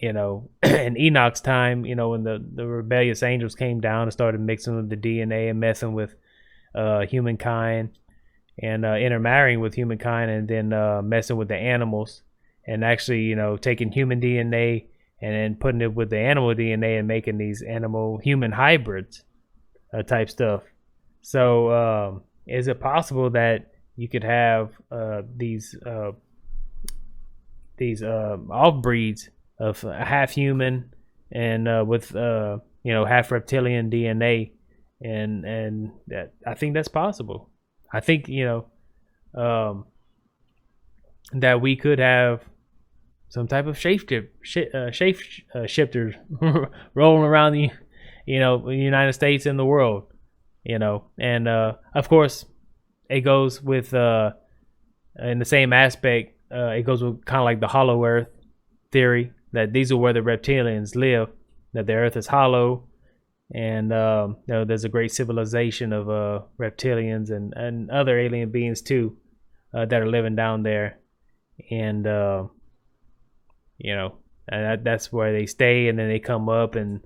Speaker 1: in Enoch's time, when the rebellious angels came down and started mixing with the DNA and messing with humankind and intermarrying with humankind, and then messing with the animals, and actually taking human DNA and then putting it with the animal DNA and making these animal human hybrids type stuff. So is it possible that you could have these off breeds of half human and with half reptilian DNA, and that, I think that's possible. I think that we could have some type of shapeshifters rolling around the United States and the world, and of course it goes with in the same aspect. It goes with kind of like the hollow earth theory, that these are where the reptilians live, that the earth is hollow, and there's a great civilization of reptilians and other alien beings too that are living down there, and and that's where they stay, and then they come up, and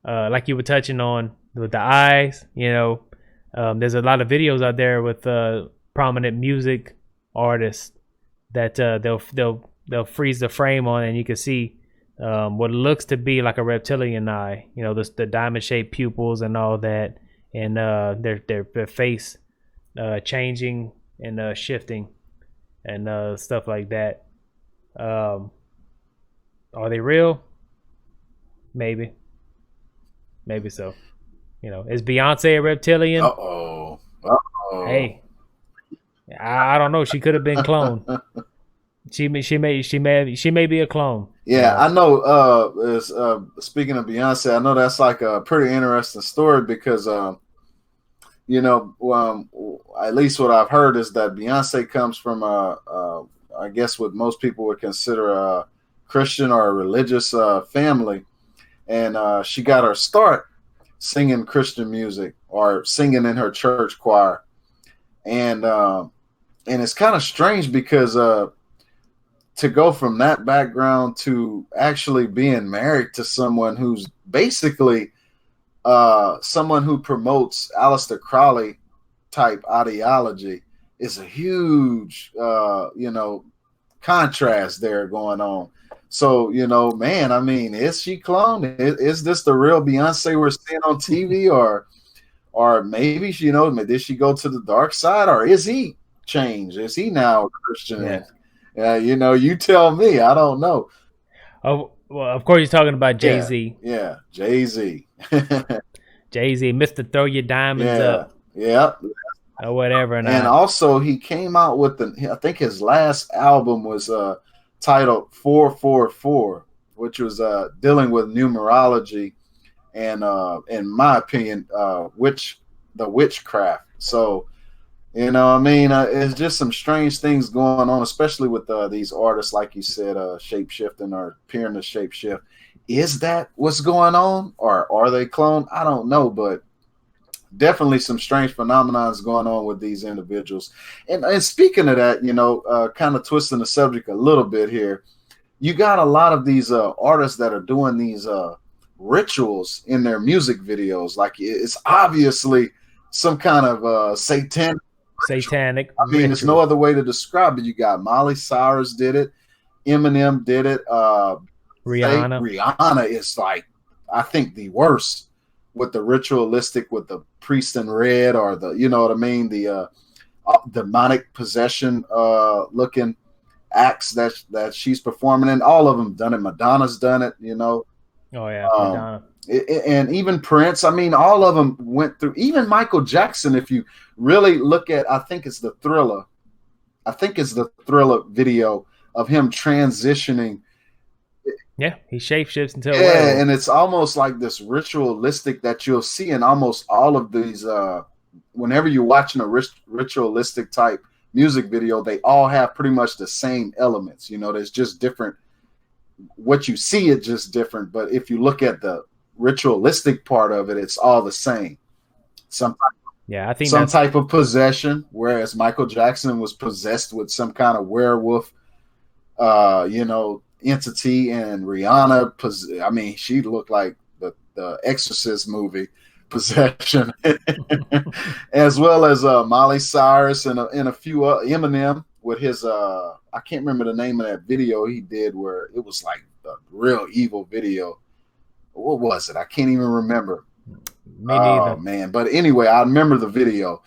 Speaker 1: like you were touching on with the eyes, there's a lot of videos out there with prominent music artists that they'll freeze the frame on, and you can see what looks to be like a reptilian eye, the diamond shaped pupils and all that, and their face changing and shifting and stuff like that. Are they real? Maybe so. Is Beyonce a reptilian?
Speaker 2: Uh-oh.
Speaker 1: Hey, I don't know. She could have been cloned. She may be a clone.
Speaker 2: Yeah, I know. Speaking of Beyonce, I know that's like a pretty interesting story because at least what I've heard is that Beyonce comes from I guess what most people would consider a Christian or a religious family, and she got her start singing Christian music or singing in her church choir, and it's kind of strange because to go from that background to actually being married to someone who's basically someone who promotes Aleister Crowley type ideology is a huge contrast there going on. So man, I mean, is she cloned? Is this the real Beyonce we're seeing on TV, or maybe did she go to the dark side, or is he changed? Is he now a Christian? Yeah. You tell me. I don't know.
Speaker 1: Oh, well, of course, you're talking about Jay-Z.
Speaker 2: Yeah, Jay-Z.
Speaker 1: Jay-Z, Mr. Throw Your Diamonds Up.
Speaker 2: Yeah.
Speaker 1: Or whatever.
Speaker 2: And also, he came out with I think his last album was titled 444, which was dealing with numerology and, in my opinion, witchcraft. So, it's just some strange things going on, especially with these artists, like you said, shape-shifting or appearing to shape-shift. is that what's going on, or are they cloned? I don't know, but definitely some strange phenomenons going on with these individuals. And speaking of that, kind of twisting the subject a little bit here, you got a lot of these artists that are doing these rituals in their music videos. Like it's obviously some kind of
Speaker 1: satanic
Speaker 2: I mean, there's no other way to describe it. You got Miley Cyrus did it, Eminem did it. Rihanna is like, I think, the worst with the ritualistic, with the priest in red, or the, you know what I mean, the demonic possession looking acts that she's performing in. All of them done it. Madonna's done it.
Speaker 1: Oh yeah, Madonna.
Speaker 2: And even Prince. I mean, all of them went through. Even Michael Jackson, if you really look at, I think it's the Thriller video of him transitioning.
Speaker 1: Yeah, he shapeshifts into
Speaker 2: and it's almost like this ritualistic that you'll see in almost all of these. Whenever you're watching a ritualistic type music video, they all have pretty much the same elements. There's just different. What you see is just different, but if you look at the ritualistic part of it, it's all the same.
Speaker 1: I think
Speaker 2: some type of possession, whereas Michael Jackson was possessed with some kind of werewolf, entity, and Rihanna, I mean, she looked like the Exorcist movie possession, as well as Miley Cyrus and a few Eminem with his I can't remember the name of that video he did where it was like a real evil video. What was it? I can't even remember.
Speaker 1: Me neither.
Speaker 2: Oh man! But anyway, I remember the video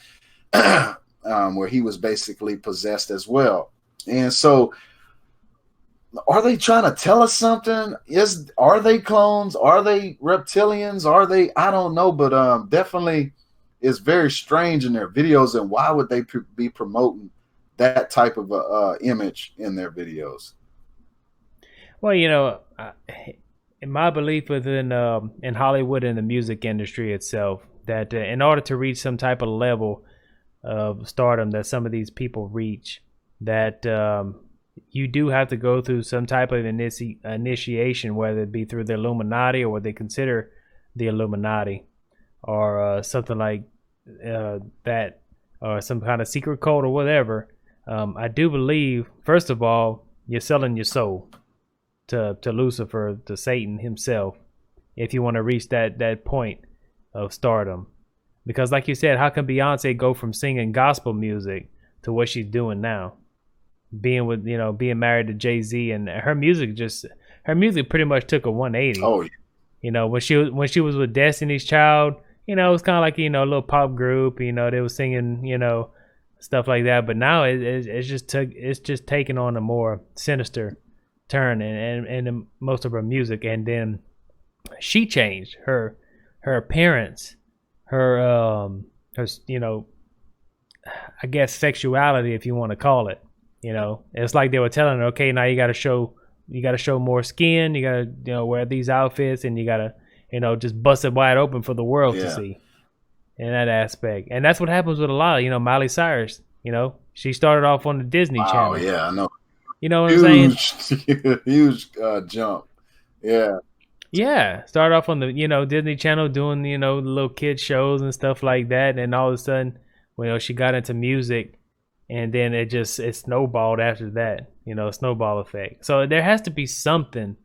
Speaker 2: where he was basically possessed as well. And so, are they trying to tell us something? Are they clones? Are they reptilians? Are they? I don't know, but definitely it's very strange in their videos. And why would they be promoting that type of image in their videos?
Speaker 1: Well, in my belief within in Hollywood and the music industry itself, that in order to reach some type of level of stardom that some of these people reach, that you do have to go through some type of initiation, whether it be through the Illuminati or what they consider the Illuminati, or something like that, or some kind of secret code or whatever. I do believe, first of all, you're selling your soul to Lucifer, to Satan himself, if you want to reach that point of stardom. Because like you said, how can Beyonce go from singing gospel music to what she's doing now? Being married to Jay-Z, and her music pretty much took a 180.
Speaker 2: Oh, yeah.
Speaker 1: When she was with Destiny's Child, it was kind of like, a little pop group, they were singing, stuff like that. But now it's just taken on a more sinister turn in most of her music. And then she changed her appearance, her I guess sexuality, if you want to call it. It's like they were telling her, okay, now you got to show more skin, you got to wear these outfits, and you got to just bust it wide open for the world to see, in that aspect. And that's what happens with a lot of Miley Cyrus. She started off on the Disney Channel.
Speaker 2: Oh yeah, I know.
Speaker 1: You know what I'm saying?
Speaker 2: Huge jump. Yeah,
Speaker 1: started off on the Disney Channel doing the little kid shows and stuff like that, and all of a sudden, she got into music. And then it snowballed after that, snowball effect. So there has to be something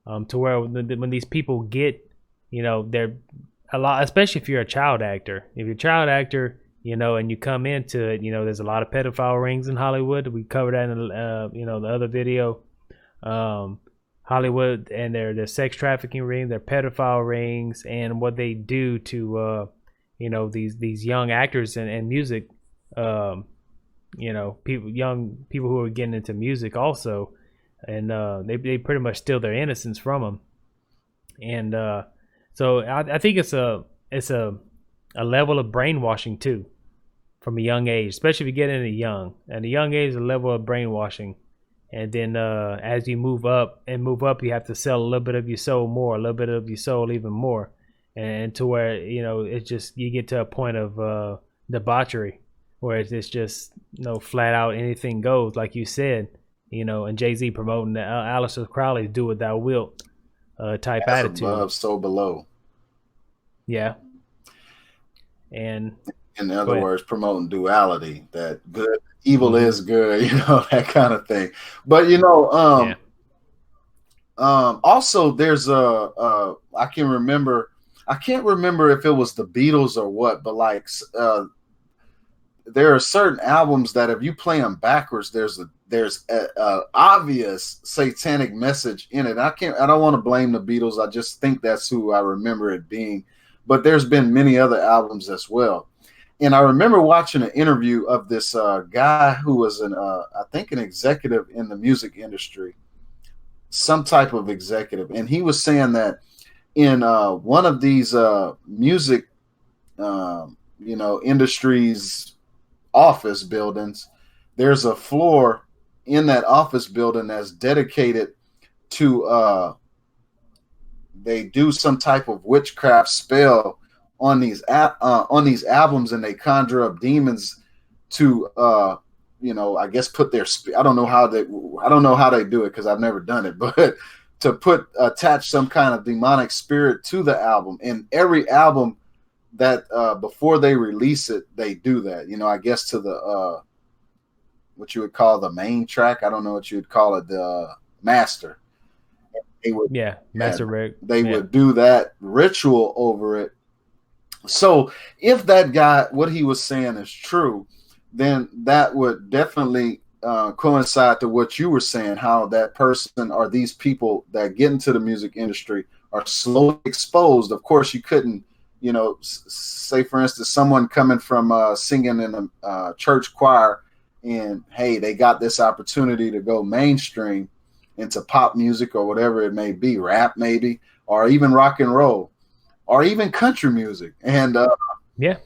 Speaker 1: to where when these people get, they're a lot, especially if you're a child actor. If you're a child actor, and you come into it, there's a lot of pedophile rings in Hollywood. We covered that in the other video. Hollywood and their sex trafficking rings, their pedophile rings, and what they do to these young actors and music. Young people who are getting into music also, and they pretty much steal their innocence from them. And so I think it's a level of brainwashing too, from a young age, especially if you get into young. At a young age, a level of brainwashing, and then as you move up, you have to sell a little bit of your soul more, a little bit of your soul even more, and to where it's just you get to a point of debauchery. Where it's just flat out anything goes, like you said, and Jay-Z promoting the Aleister Crowley's "Do What Thou Wilt" type
Speaker 2: As
Speaker 1: attitude.
Speaker 2: above, so below.
Speaker 1: Yeah. And
Speaker 2: In
Speaker 1: go
Speaker 2: other
Speaker 1: ahead.
Speaker 2: words, promoting duality, that good, evil
Speaker 1: Hmm.
Speaker 2: is good, that kind of thing. But
Speaker 1: Yeah.
Speaker 2: also there's I can't remember if it was the Beatles or what, but like there are certain albums that if you play them backwards, there's a obvious satanic message in it. I don't want to blame the Beatles. I just think that's who I remember it being. But there's been many other albums as well. And I remember watching an interview of this guy who was I think an executive in the music industry, some type of executive, and he was saying that in one of these music, industries office buildings, there's a floor in that office building that's dedicated to they do some type of witchcraft spell on on these albums, and they conjure up demons to I guess put their I don't know how they do it because I've never done it, but to put attach some kind of demonic spirit to the album. And every album that before they release it, they do that. I guess to the what you would call the main track. I don't know what you would call it, the master. They would,
Speaker 1: Yeah.
Speaker 2: yeah,
Speaker 1: Master Rick.
Speaker 2: they
Speaker 1: Yeah.
Speaker 2: would do that ritual over it. So if that guy, what he was saying is true, then that would definitely coincide to what you were saying, how that person or these people that get into the music industry are slowly exposed. Of course, you couldn't, say, for instance, someone coming from singing in a church choir, and hey, they got this opportunity to go mainstream into pop music or whatever it may be, rap maybe, or even rock and roll, or even country music,
Speaker 1: Yeah.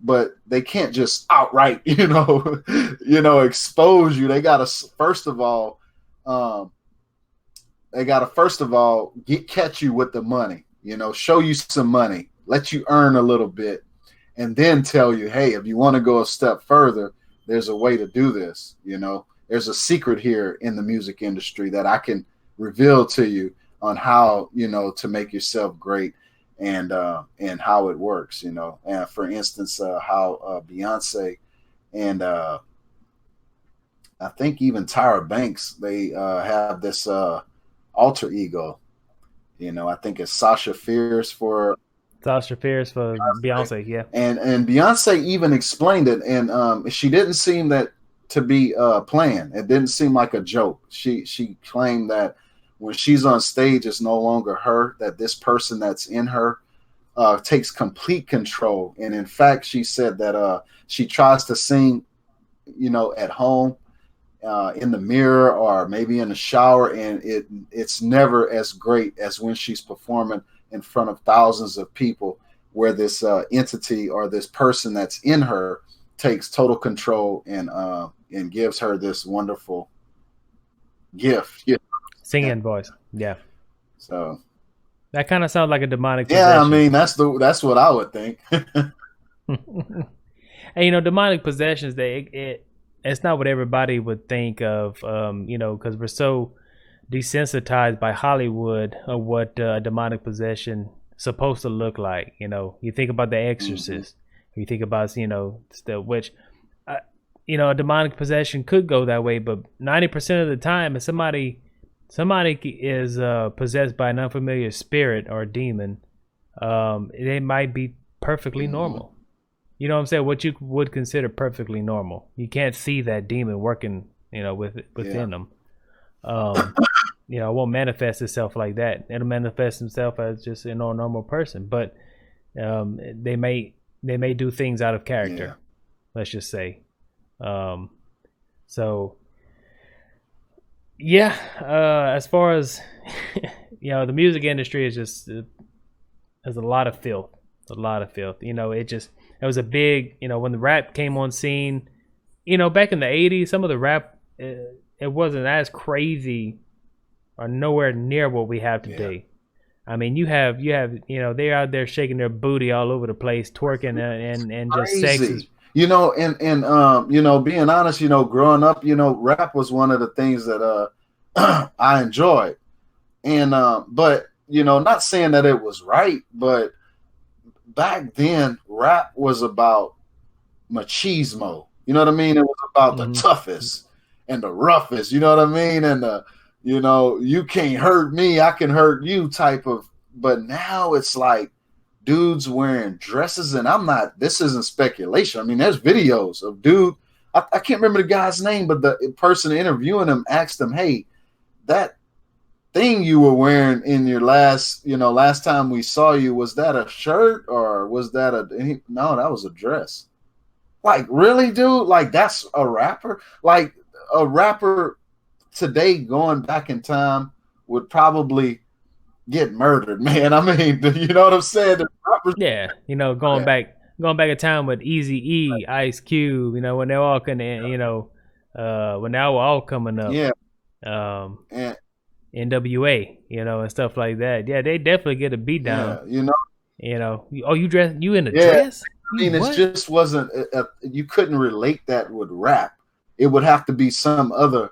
Speaker 2: but they can't just outright, expose you. They gotta first of all catch you with the money, show you some money, let you earn a little bit, and then tell you, hey, if you want to go a step further, there's a way to do this. There's a secret here in the music industry that I can reveal to you on how, to make yourself great, and how it works, and for instance, how Beyonce and I think even Tyra Banks, they have this alter ego. I think it's Sasha Fierce for
Speaker 1: Sasha Fierce for Beyonce. Yeah.
Speaker 2: and Beyonce even explained it, and she didn't seem that to be playing. It didn't seem like a joke. She claimed that when she's on stage, it's no longer her, that this person that's in her takes complete control. And in fact, she said that she tries to sing, at home, in the mirror or maybe in the shower, and it's never as great as when she's performing in front of thousands of people, where this entity or this person that's in her takes total control, and gives her this wonderful gift. Yeah.
Speaker 1: Singing voice. Yeah.
Speaker 2: So
Speaker 1: That kind of sounds like a demonic
Speaker 2: yeah, I
Speaker 1: possession.
Speaker 2: mean that's what I would think.
Speaker 1: And demonic possessions, it's not what everybody would think of, because we're so desensitized by Hollywood of what demonic possession supposed to look like. You think about The Exorcist, you think about which a demonic possession could go that way, but 90% of the time, if somebody is possessed by an unfamiliar spirit or a demon, they might be perfectly normal. You know what I'm saying? What you would consider perfectly normal. You can't see that demon working, within them. It won't manifest itself like that. It'll manifest itself as just a normal person. But they may do things out of character.
Speaker 2: Yeah.
Speaker 1: Let's just say. So yeah, as far as the music industry is just there's a lot of filth. It was a big, when the rap came on scene, back in the 80s, some of the rap, it wasn't as crazy or nowhere near what we have today. Yeah. I mean, you have, they're out there shaking their booty all over the place, twerking and just sex.
Speaker 2: Being honest, growing up, rap was one of the things that I enjoyed. And but you know, not saying that it was right, but back then rap was about machismo. You know what I mean? It was about the
Speaker 1: Mm-hmm.
Speaker 2: toughest and the roughest. You know what I mean? And the, you know, you can't hurt me, I can hurt you type of. But now it's like dudes wearing dresses, and I'm not. This isn't speculation. I mean, there's videos of dude. I can't remember the guy's name, but the person interviewing him asked him, "Hey, that thing you were wearing in your last, you know, last time we saw you, was that a shirt or was that a?" No, that was a dress. Like, really, dude? Like, that's a rapper? Like, a rapper today going back in time would probably get murdered, man. I mean, you know what I'm saying?
Speaker 1: Yeah, you know,
Speaker 2: Yeah,
Speaker 1: going back a time with Easy E, Ice Cube, you know, when they're all you know, when they were all coming up,
Speaker 2: yeah,
Speaker 1: um,
Speaker 2: and
Speaker 1: NWA, you know, and stuff like that. Yeah, they definitely get a beat down.
Speaker 2: yeah, you know,
Speaker 1: You know, oh, you in a
Speaker 2: yeah.
Speaker 1: dress?
Speaker 2: I
Speaker 1: You
Speaker 2: mean, it
Speaker 1: what?
Speaker 2: just wasn't. You couldn't relate that with rap. It would have to be some other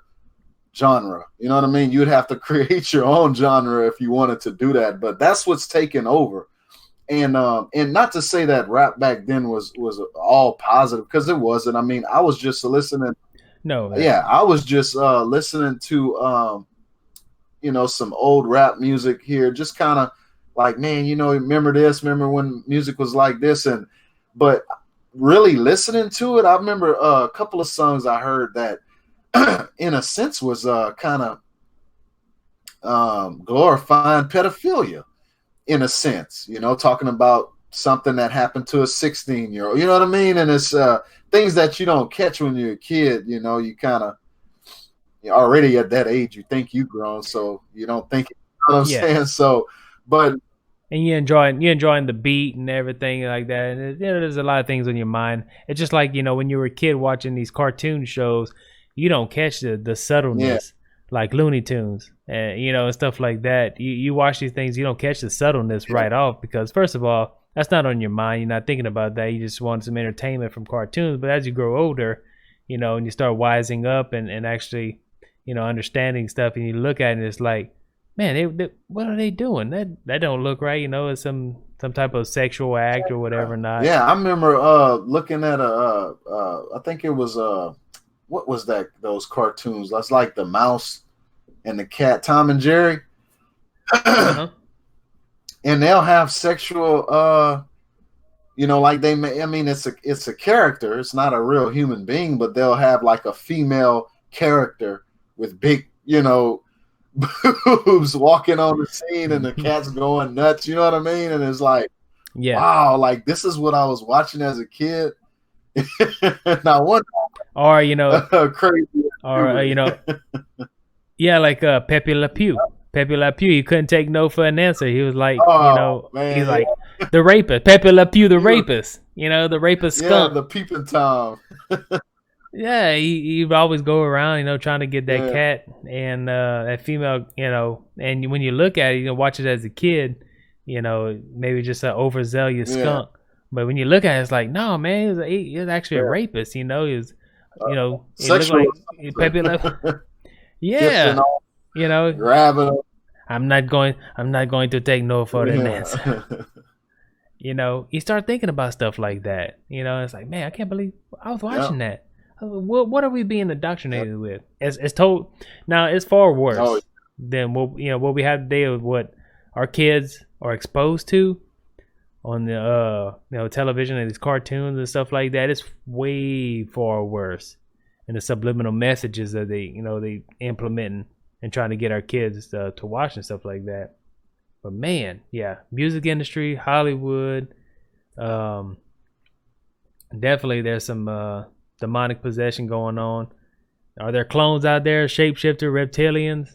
Speaker 2: genre. You know what I mean? You'd have to create your own genre if you wanted to do that. But that's what's taken over. And not to say that rap back then was all positive, because it wasn't. I mean, I was just listening.
Speaker 1: No,
Speaker 2: Yeah, I was just listening to you know, some old rap music here, just kind of like, man, you know, remember this? Remember when music was like this? And but really listening to it, I remember a couple of songs I heard that, in a sense, was kind of glorifying pedophilia in a sense, you know, talking about something that happened to a 16-year-old, you know what I mean? And it's things that you don't catch when you're a kid, you know, you kind of already at that age, you think you grown, so you don't think, you know what I'm
Speaker 1: yeah,
Speaker 2: saying? So, but
Speaker 1: and you enjoying the beat and everything like that. And you know, there's a lot of things on your mind. It's just like, you know, when you were a kid watching these cartoon shows, you don't catch the
Speaker 2: yeah,
Speaker 1: subtleness like Looney Tunes and you know and stuff like that. You watch these things, you don't catch the subtleness
Speaker 2: yeah,
Speaker 1: right off because first of all, that's not on your mind. You're not thinking about that. You just want some entertainment from cartoons. But as you grow older, you know, and you start wising up and actually, you know, understanding stuff, and you look at it, and it's like, man, what are they doing? That don't look right. You know, it's some type of sexual act or whatever. Not.
Speaker 2: yeah. I remember looking at I think it was what was that? Those cartoons. That's like the mouse and the cat, Tom and Jerry,
Speaker 1: Uh
Speaker 2: and
Speaker 1: huh.
Speaker 2: they'll have sexual you know, like they may, I mean, it's a character, it's not a real human being, but they'll have like a female character with big, you know, boobs walking on the scene, and the cat's going nuts, you know what I mean? And it's like,
Speaker 1: Yeah.
Speaker 2: wow, like this is what I was watching as a kid. Now one
Speaker 1: Or you know,
Speaker 2: crazy
Speaker 1: or you know, yeah, like Pepe Le Pew. Pepe Le Pew, he couldn't take no for an answer. He was like, you
Speaker 2: oh
Speaker 1: know, he's
Speaker 2: man,
Speaker 1: like the rapist. Pepe Le Pew, the
Speaker 2: he was,
Speaker 1: rapist. You know, the rapist
Speaker 2: yeah,
Speaker 1: skunk.
Speaker 2: the peeping tom.
Speaker 1: Yeah, he would always go around, you know, trying to get that
Speaker 2: Yeah,
Speaker 1: cat and that female, you know. And when you look at it, you know, watch it as a kid, you know, maybe just an overzealous
Speaker 2: yeah,
Speaker 1: skunk. But when you look at it, it's like, no, man, he was actually a
Speaker 2: yeah.
Speaker 1: rapist. You know, you know, it looked
Speaker 2: Sexual
Speaker 1: like Pepe Le.
Speaker 2: gifting
Speaker 1: Yeah,
Speaker 2: on,
Speaker 1: you know,
Speaker 2: grabbing them.
Speaker 1: I'm not going to take no for an answer.
Speaker 2: Yeah.
Speaker 1: You know, you start thinking about stuff like that. You know, it's like, man, I can't believe I was
Speaker 2: Yeah.
Speaker 1: watching that. What are we being indoctrinated with? It's told now. It's far
Speaker 2: Oh,
Speaker 1: worse than what you know what we have today of what our kids are exposed to on the you know television and these cartoons and stuff like that. It's way far worse, and the subliminal messages that they implementing and trying to get our kids to watch and stuff like that. But man, yeah, music industry, Hollywood, um, definitely there's some demonic possession going on. Are there clones out there, shapeshifter, reptilians?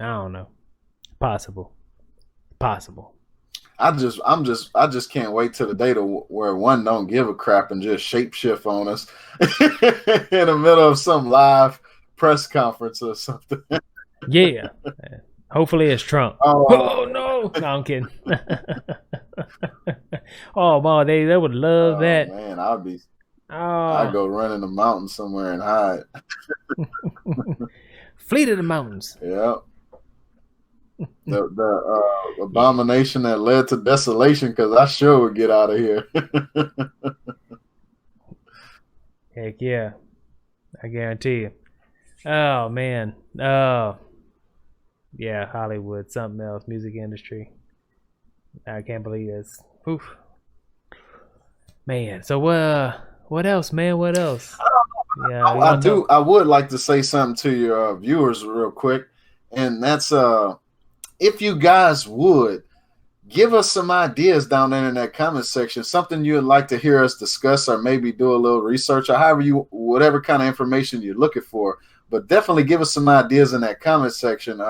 Speaker 1: I don't know. Possible. Possible.
Speaker 2: I just can't wait till the day where one don't give a crap and just shapeshift on us in the middle of some live press conference or something.
Speaker 1: Yeah. Hopefully it's Trump.
Speaker 2: Oh,
Speaker 1: Oh no! No, I'm kidding. Oh man, they would love
Speaker 2: oh
Speaker 1: that.
Speaker 2: man, I'd
Speaker 1: Oh,
Speaker 2: go run in the mountains somewhere and hide.
Speaker 1: flee to the mountains.
Speaker 2: Yeah. The
Speaker 1: Yeah.
Speaker 2: abomination that led to desolation. Because I sure would get out of here.
Speaker 1: Heck yeah. I guarantee you. Oh man. Oh yeah, Hollywood, something else, music industry. I can't believe this. Oof. Man. So what else, man? What else? Yeah, you
Speaker 2: I
Speaker 1: want to
Speaker 2: do.
Speaker 1: talk?
Speaker 2: I would like to say something to your viewers real quick, and that's if you guys would give us some ideas down there in that comment section, something you would like to hear us discuss, or maybe do a little research, or however you, whatever kind of information you're looking for. But definitely give us some ideas in that comment section,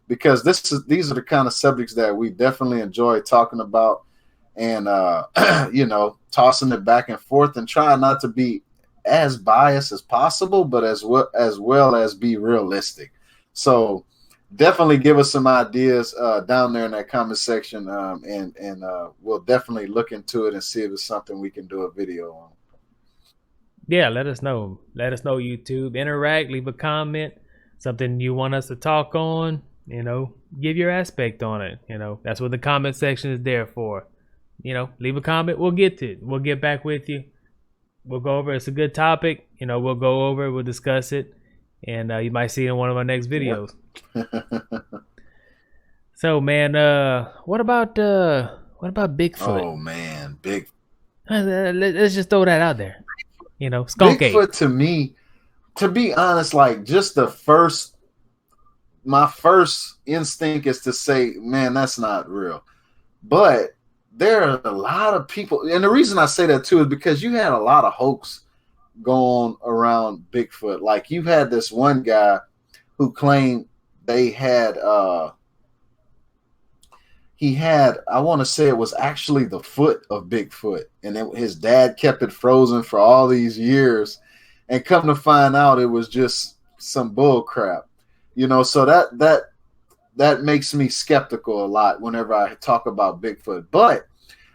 Speaker 2: because these are the kind of subjects that we definitely enjoy talking about, and tossing it back and forth, and trying not to be as biased as possible, but as well as be realistic. So definitely give us some ideas down there in that comment section, and we'll definitely look into it and see if it's something we can do a video on.
Speaker 1: Yeah, let us know. Let us know, YouTube. Interact, leave a comment, something you want us to talk on, give your aspect on it. That's what the comment section is there for. Leave a comment, we'll get to it. We'll get back with you. We'll go over it. It's a good topic. We'll go over it, we'll discuss it, and you might see it in one of our next videos.
Speaker 2: Yep.
Speaker 1: So, man, what about Bigfoot?
Speaker 2: Oh man, big
Speaker 1: Let's just throw that out there. Skunk ape.
Speaker 2: Bigfoot to me, to be honest, like just my first instinct is to say, man, that's not real. But there are a lot of people, and the reason I say that too is because you had a lot of hoax going around Bigfoot. Like you had this one guy who claimed they had he had, I want to say it was actually the foot of Bigfoot, and his dad kept it frozen for all these years, and come to find out it was just some bull crap. So that makes me skeptical a lot whenever I talk about Bigfoot. But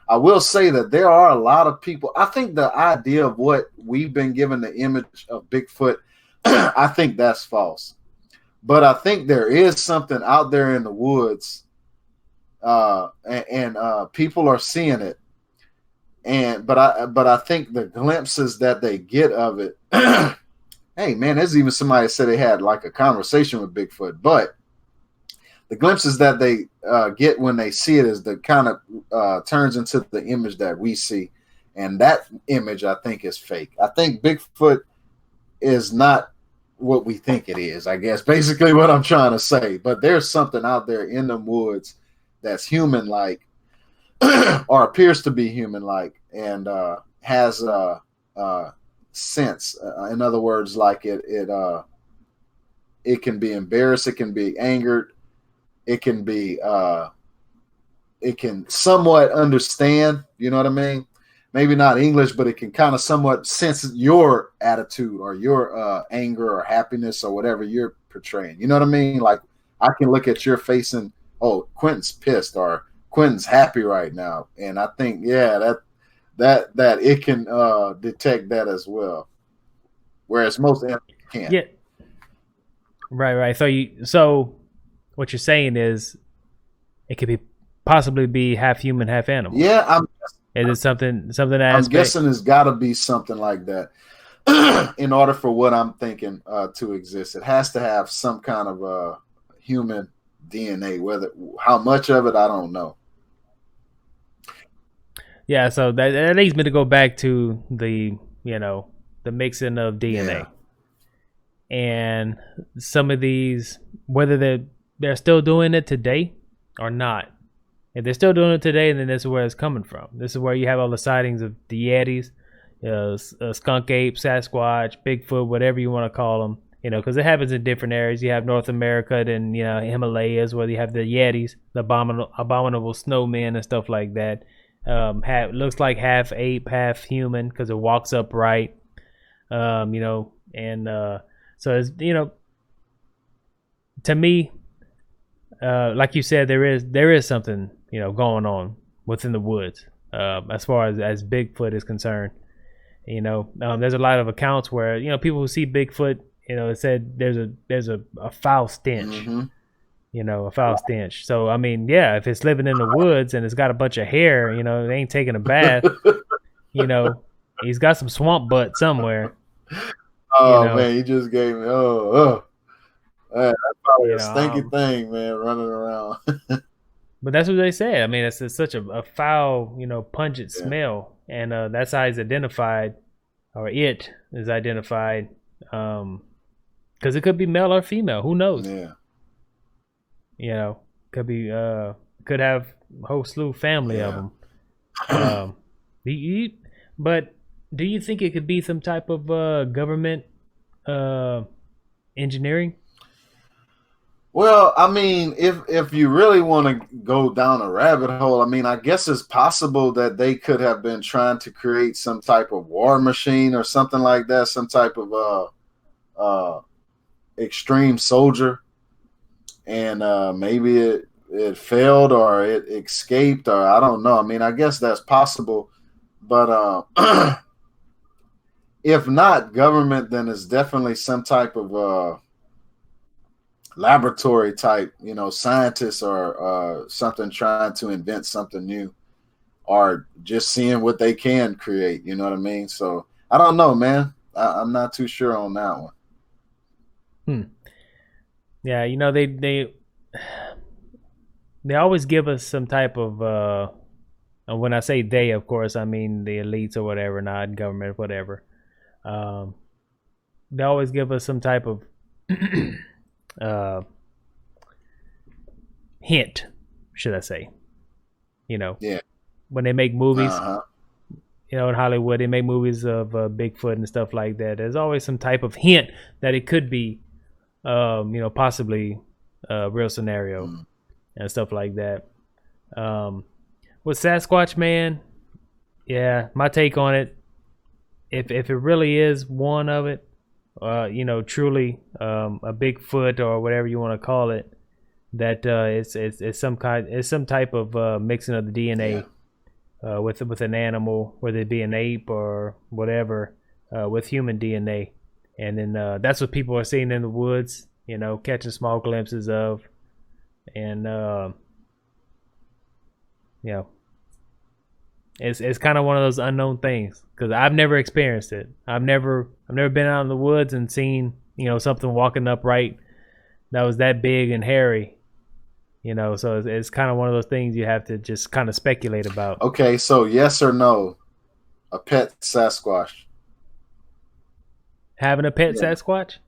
Speaker 2: I will say that there are a lot of people. I think the idea of what we've been given the image of Bigfoot, I think that's false. But I think there is something out there in the woods, and people are seeing it. But I think the glimpses that they get of it. Hey man, there's even somebody said they had like a conversation with Bigfoot, but the glimpses that they get when they see it is the kind of turns into the image that we see, and that image I think is fake. I think Bigfoot is not what we think it is. I guess basically what I'm trying to say. But there's something out there in the woods that's human-like, or appears to be human-like, and has sense. In other words, like it can be embarrassed, it can be angered, it can be it can somewhat understand, you know what I mean? Maybe not English, but it can kind of somewhat sense your attitude or your anger or happiness or whatever you're portraying. You know what I mean? Like I can look at your face and, oh, Quentin's pissed or Quentin's happy right now, and I think that it can detect that as well, whereas most animals can't.
Speaker 1: Yeah. Right. So what you're saying is it could possibly be half human, half animal.
Speaker 2: Yeah,
Speaker 1: Is it something that
Speaker 2: I'm guessing it's got to be something like that in order for what I'm thinking to exist. It has to have some kind of human DNA. Whether how much of it, I don't know.
Speaker 1: Yeah, so that leads me to go back to the mixing of DNA, and some of these, whether they're still doing it today or not. If they're still doing it today, then this is where it's coming from. This is where you have all the sightings of the Yetis, skunk ape, Sasquatch, Bigfoot, whatever you want to call them. Because it happens in different areas. You have North America, then Himalayas, where you have the Yetis, the abominable snowmen and stuff like that. Looks like half ape, half human because it walks upright. And so it's to me, like you said, there is something going on within the woods as far as Bigfoot is concerned. There's a lot of accounts where people who see Bigfoot, it said there's a foul stench.
Speaker 2: Mm-hmm.
Speaker 1: a foul stench. So I mean, yeah, if it's living in the woods and it's got a bunch of hair, it ain't taking a bath. He's got some swamp butt somewhere.
Speaker 2: Oh man, you just gave me man, that's probably a stinky
Speaker 1: Um,
Speaker 2: thing, man, running around.
Speaker 1: but that's what they say. I mean, it's such a foul, pungent
Speaker 2: Yeah.
Speaker 1: smell, and that's how it's identified, or it is identified, because it could be male or female. Who knows?
Speaker 2: Yeah.
Speaker 1: Could be could have a whole slew of family of them. But do you think it could be some type of government engineering?
Speaker 2: Well, I mean, if you really want to go down a rabbit hole, I mean, I guess it's possible that they could have been trying to create some type of war machine or something like that, some type of extreme soldier, and maybe it failed or it escaped, or I don't know. I mean, I guess that's possible, but if not government, then it's definitely some type of laboratory type, scientists or something trying to invent something new, or just seeing what they can create. You know what I mean? So I don't know, man. I'm not too sure on that one.
Speaker 1: Yeah, they always give us some type of and when I say they, of course, I mean the elites or whatever, not government, whatever. They always give us some type of hint, should I say?
Speaker 2: Yeah.
Speaker 1: When they make movies,
Speaker 2: Uh-huh.
Speaker 1: in Hollywood, they make movies of Bigfoot and stuff like that. There's always some type of hint that it could be, possibly a real scenario and stuff like that. With Sasquatch, man, yeah, my take on it, if it really is one of it, truly a Bigfoot or whatever you want to call it, that it's some type of mixing of the DNA with an animal, whether it be an ape or whatever, with human DNA, and then that's what people are seeing in the woods, catching small glimpses of, and it's kind of one of those unknown things because I've never experienced it. I've never been out in the woods and seen something walking upright that was that big and hairy. So it's kind of one of those things you have to just kind of speculate about.
Speaker 2: Okay, so yes or no, a pet Sasquatch?
Speaker 1: Having a pet Sasquatch?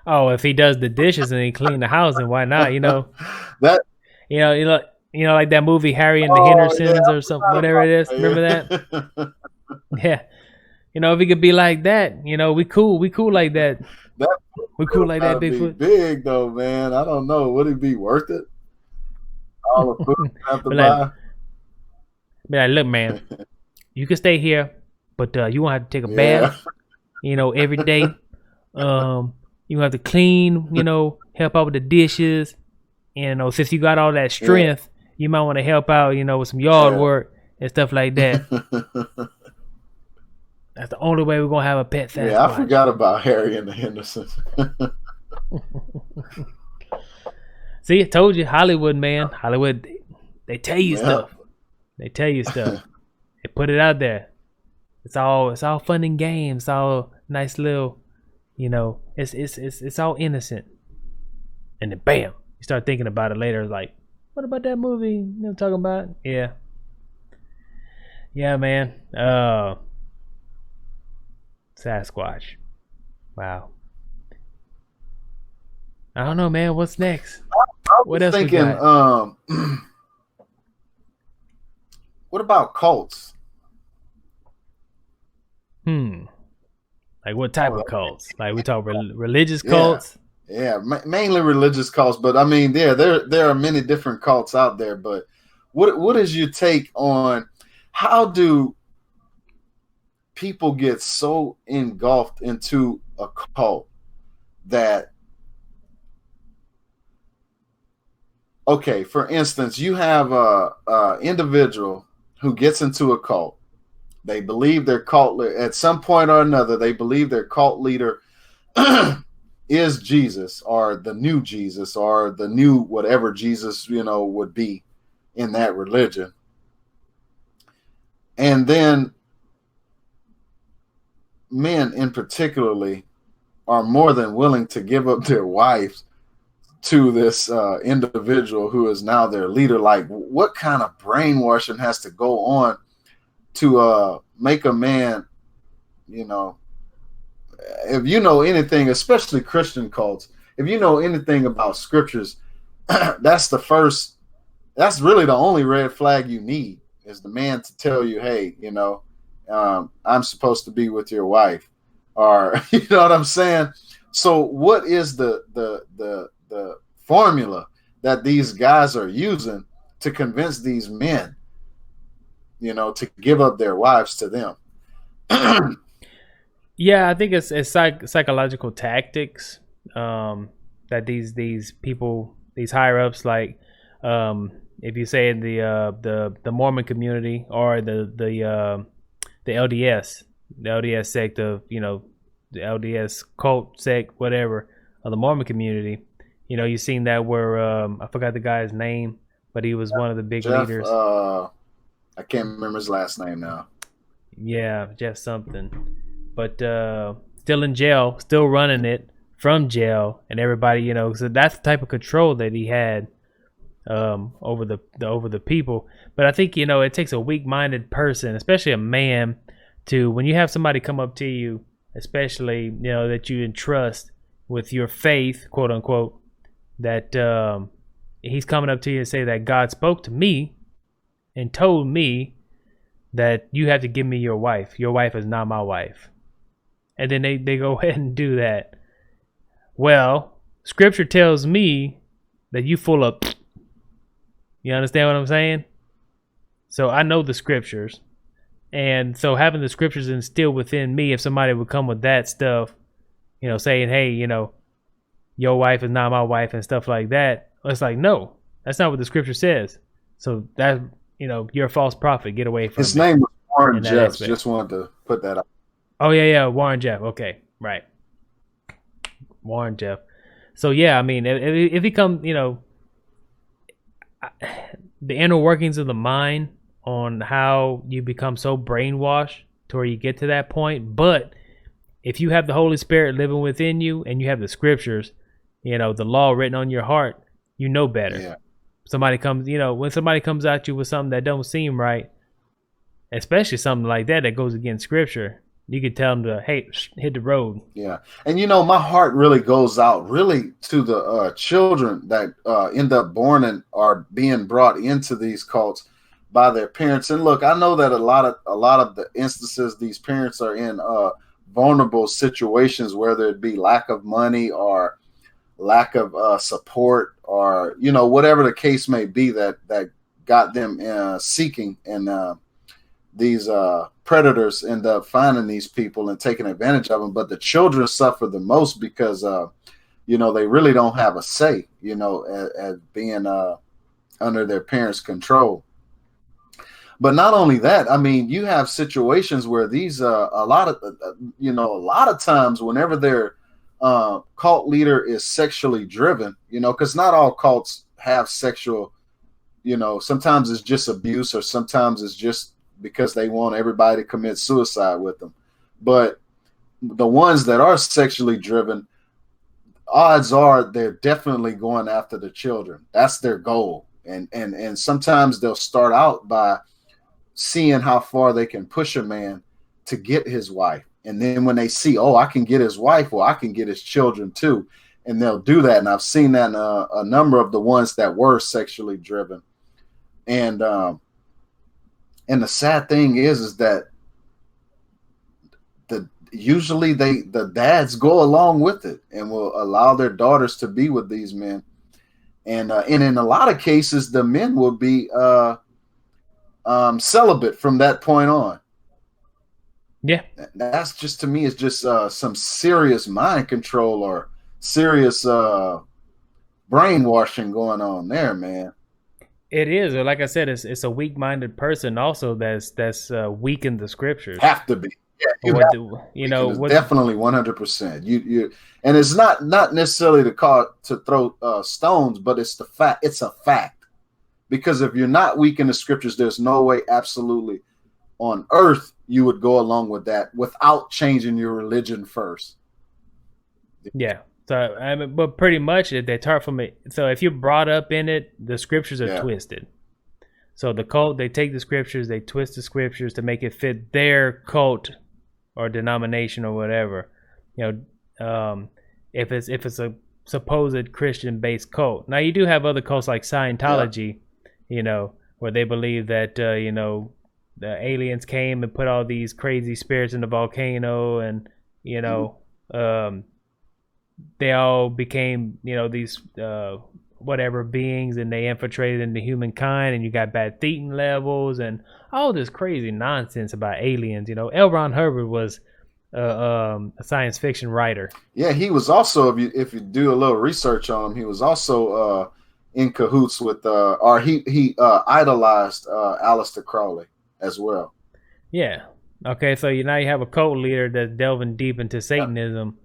Speaker 1: Oh, if he does the dishes and he clean the house, and why not?
Speaker 2: That
Speaker 1: like that movie Harry and the Hendersons or something, whatever it is. Remember that? Yeah. If he could be like that, we cool like that. We cool like that, Bigfoot.
Speaker 2: Big though, man. I don't know. Would it be worth it? All the food you have to buy.
Speaker 1: Be like, look, man, you can stay here, but you won't have to take a bath, every day. You have to clean, help out with the dishes. And since you got all that strength, you might want to help out, with some yard work and stuff like that. That's the only way we're gonna have a pet Sasquatch.
Speaker 2: Yeah, I forgot about Harry and the Hendersons.
Speaker 1: See, I told you, Hollywood, man. Hollywood, they tell you stuff. They tell you stuff. They put it out there. It's all fun and games. It's all nice little, it's all innocent. And then bam, you start thinking about it later. It's like, what about that movie? You know what I'm talking about? Yeah. Yeah, man. Sasquatch. Wow. I don't know, man. What's next?
Speaker 2: What else thinking, we got? What about cults?
Speaker 1: Like what type of cults? Like we talk religious cults?
Speaker 2: Yeah, mainly religious cults. But I mean, there are many different cults out there. But what is your take on how do people get so engulfed into a cult that? Okay, for instance, you have a individual who gets into a cult. They believe their cult at some point or another. They believe their cult leader is Jesus or the new Jesus or the new whatever Jesus, would be in that religion. And then men in particularly are more than willing to give up their wives to this individual who is now their leader. Like, what kind of brainwashing has to go on to make a man, if you know anything, especially Christian cults, if you know anything about scriptures, that's really the only red flag you need, is the man to tell you, hey, I'm supposed to be with your wife, or you know what I'm saying? So what is the formula that these guys are using to convince these men, to give up their wives to them?
Speaker 1: Yeah, I think it's psychological tactics that these people, these higher ups, like if you say in the Mormon community or the LDS sect of, the LDS cult sect, whatever, of the Mormon community. You've seen that where I forgot the guy's name, but he was one of the big leaders.
Speaker 2: I can't remember his last name now.
Speaker 1: Yeah, Jeff something. But still in jail, still running it from jail, and everybody, so that's the type of control that he had over the people. But I think, it takes a weak-minded person, especially a man, to, when you have somebody come up to you, especially, that you entrust with your faith, quote unquote, that he's coming up to you and say that God spoke to me and told me that you have to give me your wife. Your wife is not my wife. And then they go ahead and do that. Well, scripture tells me that you full of... You understand what I'm saying? So I know the scriptures. And so having the scriptures instilled within me, if somebody would come with that stuff, saying, hey, your wife is not my wife and stuff like that, it's like, no, that's not what the scripture says. So that, you're a false prophet. Get away from
Speaker 2: his name was Warren Jeffs.
Speaker 1: Aspect.
Speaker 2: Just wanted to put that up.
Speaker 1: Oh, yeah, Warren Jeff. Okay, right. Warren Jeff. So, yeah, I mean, if he comes, the inner workings of the mind on how you become so brainwashed to where you get to that point. But if you have the Holy Spirit living within you and you have the scriptures, the law written on your heart, you know better.
Speaker 2: Yeah.
Speaker 1: Somebody comes, when somebody comes at you with something that don't seem right, especially something like that goes against scripture, you could tell them to, hey, hit the road.
Speaker 2: Yeah. And, my heart really goes out really to the children that end up born and are being brought into these cults by their parents. And look, I know that a lot of the instances, these parents are in vulnerable situations, whether it be lack of money or lack of support, or whatever the case may be that got them seeking, and these predators end up finding these people and taking advantage of them. But the children suffer the most because they really don't have a say, as being under their parents' control. But not only that, I mean, you have situations where these a lot of times whenever their cult leader is sexually driven, because not all cults have sexual, sometimes it's just abuse, or sometimes it's just because they want everybody to commit suicide with them. But the ones that are sexually driven, odds are they're definitely going after the children. That's their goal. And sometimes they'll start out by seeing how far they can push a man to get his wife. And then when they see, oh, I can get his wife, well, I can get his children too. And they'll do that. And I've seen that in a number of the ones that were sexually driven. And the sad thing is that usually the dads go along with it and will allow their daughters to be with these men. And in a lot of cases, the men will be celibate from that point on.
Speaker 1: Yeah,
Speaker 2: that's just, to me, is just some serious mind control or serious brainwashing going on there, man.
Speaker 1: It is, or like I said, it's a weak-minded person also that's weak in the scriptures.
Speaker 2: Have to be. You
Speaker 1: what
Speaker 2: have
Speaker 1: the, you know,
Speaker 2: weakness,
Speaker 1: what,
Speaker 2: definitely 100%. And it's not necessarily to throw stones, but it's the fact. It's a fact, because if you're not weak in the scriptures, there's no way, absolutely, on earth you would go along with that without changing your religion first.
Speaker 1: yeah. So, I mean, but pretty much they taught from it. So if you're brought up in it, the scriptures are
Speaker 2: Yeah.
Speaker 1: twisted. So the cult, they take the scriptures, they twist the scriptures to make it fit their cult or denomination or whatever. You know, if it's a supposed Christian based cult. Now you do have other cults like Scientology, you know, where they believe that you know, the aliens came and put all these crazy spirits in the volcano, and you know, they all became, you know, these whatever beings, and they infiltrated into humankind, and you got bad thetan levels and all this crazy nonsense about aliens. You know, L. Ron Hubbard was a science fiction writer.
Speaker 2: Yeah, he was also, if you do a little research on him, he was also in cahoots with or he idolized Aleister Crowley as well.
Speaker 1: Yeah. Okay, so now you have a cult leader that's delving deep into Satanism,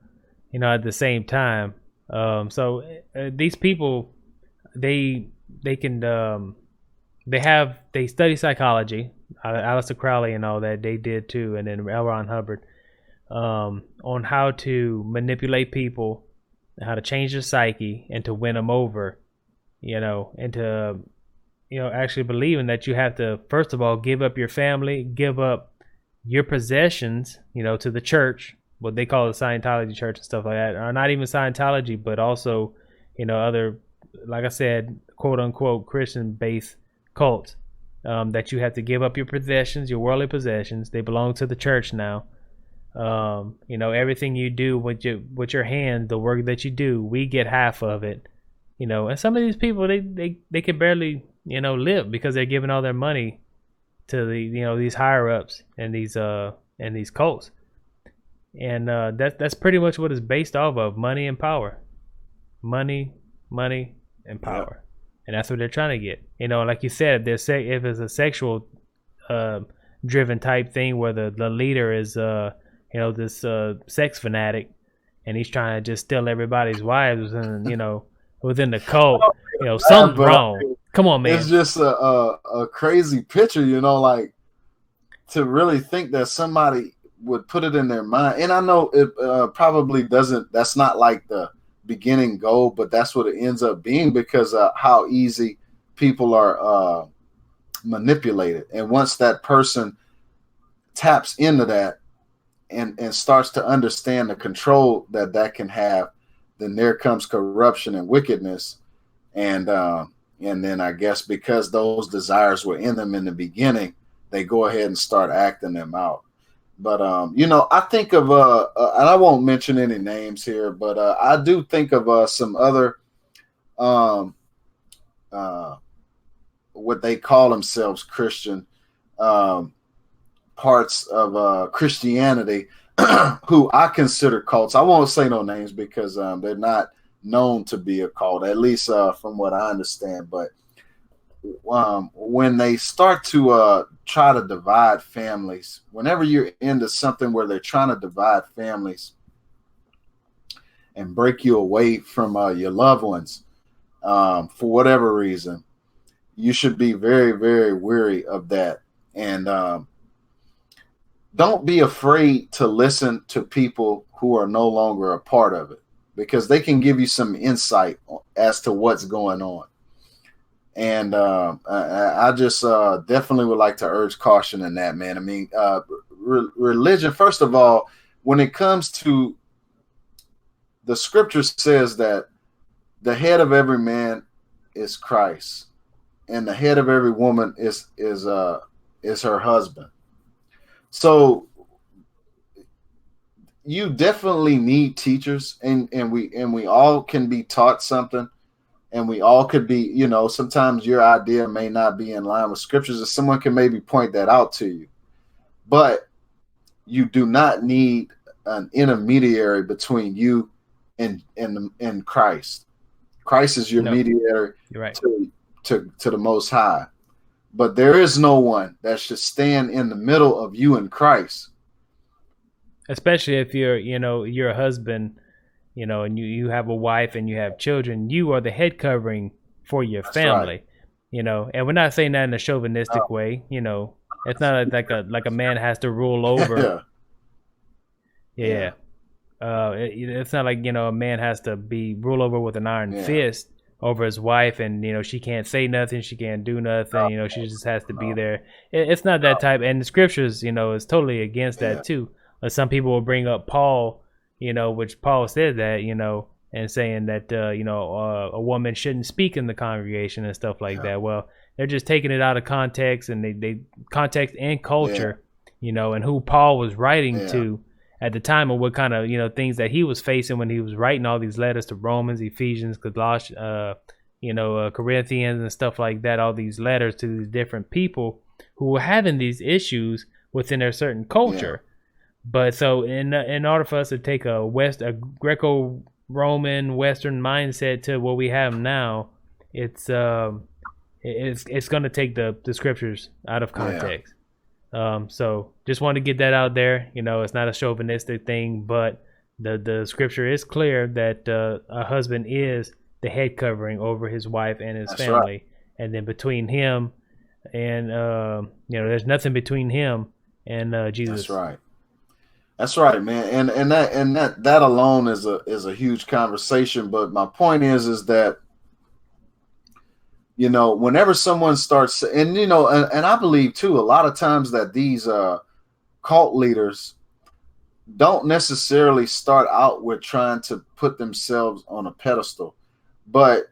Speaker 1: you know, at the same time. So these people, they can they study psychology. Aleister Crowley and all that, they did too, and then L. Ron Hubbard, on how to manipulate people, how to change their psyche, and to win them over, you know, and to, you know, actually believing that you have to, first of all, give up your family, give up your possessions, you know, to the church, what they call the Scientology church and stuff like that, or not even Scientology, but also, you know, other, like I said, quote unquote Christian based cults, that you have to give up your possessions, your worldly possessions. They belong to the church now. You know, everything you do with your hands, the work that you do, we get half of it. You know, and some of these people, they can barely, you know, live because they're giving all their money to the, you know, these higher ups and these cults. And that's pretty much what it's based off of: money and power, money and power. And that's what they're trying to get. You know, like you said, if it's a sexual driven type thing where the leader is you know, this sex fanatic, and he's trying to just steal everybody's wives, and you know, within the cult, you know, something's wrong. Come on, man.
Speaker 2: It's just a crazy picture, you know, like, to really think that somebody would put it in their mind. And I know it probably doesn't, that's not like the beginning goal, but that's what it ends up being, because how easy people are manipulated. And once that person taps into that and starts to understand the control that can have, then there comes corruption and wickedness. And then I guess because those desires were in them in the beginning, they go ahead and start acting them out. But you know, I think of and I won't mention any names here, but I do think of some other what they call themselves Christian parts of Christianity who I consider cults. I won't say no names because they're not known to be a cult, at least from what I understand. But when they start to try to divide families, whenever you're into something where they're trying to divide families and break you away from your loved ones, for whatever reason, you should be very, very wary of that. And don't be afraid to listen to people who are no longer a part of it, because they can give you some insight as to what's going on. And I just definitely would like to urge caution in that, man. I mean, religion, first of all, when it comes to the scripture says that the head of every man is Christ, and the head of every woman is her husband. So you definitely need teachers, and we all can be taught something. And we all could be, you know, sometimes your idea may not be in line with scriptures, and someone can maybe point that out to you. But you do not need an intermediary between you and Christ. Christ is your mediator to the Most High. But there is no one that should stand in the middle of you and Christ.
Speaker 1: especially if you're a husband, and you have a wife and you have children. You are the head covering for your
Speaker 2: That's right.
Speaker 1: family, and we're not saying that in a
Speaker 2: No.
Speaker 1: chauvinistic way. It's not like a man has to rule over.
Speaker 2: Yeah. Yeah.
Speaker 1: Yeah. It's not like a man has to be rule over with an iron
Speaker 2: Yeah.
Speaker 1: fist over his wife, and she can't say nothing, she can't do nothing. She just has to be
Speaker 2: No.
Speaker 1: there. It's not that type, and the scriptures, is totally against
Speaker 2: Yeah.
Speaker 1: that too. Some people will bring up Paul, which Paul said that, and saying that a woman shouldn't speak in the congregation and stuff like
Speaker 2: Yeah.
Speaker 1: that. Well, they're just taking it out of context, and they context and culture, and who Paul was writing
Speaker 2: Yeah.
Speaker 1: to at the time, and what kind of things that he was facing when he was writing all these letters to Romans, Ephesians, Colossians, Corinthians, and stuff like that. All these letters to these different people who were having these issues within their certain culture. But so in order for us to take a Greco-Roman Western mindset to what we have now, it's going to take the scriptures out of context. So just want to get that out there. It's not a chauvinistic thing, but the scripture is clear that a husband is the head covering over his wife and his family. Right. And then between him and there's nothing between him and Jesus.
Speaker 2: That's right. That's right, man. And that alone is a huge conversation. But my point is that whenever someone starts, and I believe too, a lot of times that these cult leaders don't necessarily start out with trying to put themselves on a pedestal, but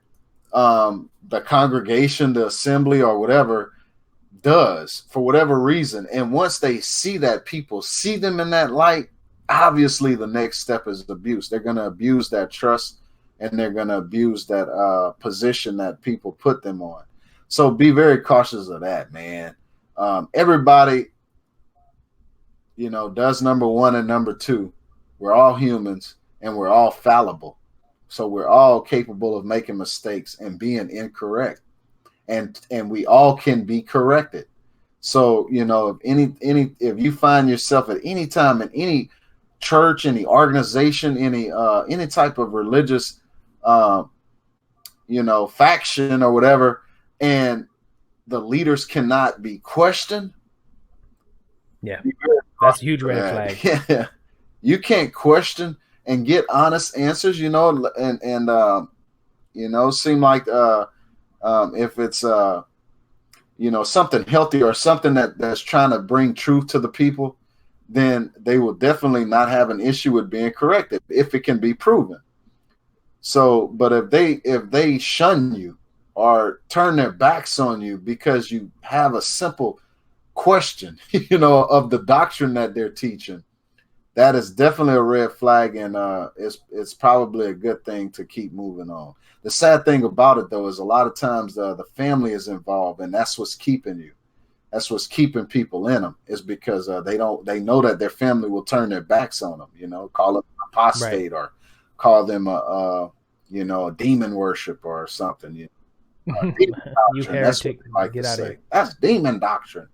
Speaker 2: the congregation, the assembly, or whatever does for whatever reason. And once they see that people see them in that light, obviously the next step is abuse. They're going to abuse that trust, and they're going to abuse that position that people put them on. So be very cautious of that, man. Everybody, does number one and number two. We're all humans, and we're all fallible. So we're all capable of making mistakes and being incorrect. And we all can be corrected. So, if you find yourself at any time in any church, any organization, any type of religious faction or whatever, and the leaders cannot be questioned.
Speaker 1: Yeah, that's a huge red
Speaker 2: flag. Yeah, you can't question and get honest answers. Seem like if it's something healthy or something that's trying to bring truth to the people, then they will definitely not have an issue with being corrected if it can be proven. So, but if they shun you or turn their backs on you because you have a simple question, of the doctrine that they're teaching, that is definitely a red flag, and it's probably a good thing to keep moving on. The sad thing about it, though, is a lot of times the family is involved, and that's what's keeping you. That's what's keeping people in them, is because they know that their family will turn their backs on them. Call them apostate, right, or call them a demon worship or something.
Speaker 1: You heretic!
Speaker 2: Like get out of here. That's demon doctrine.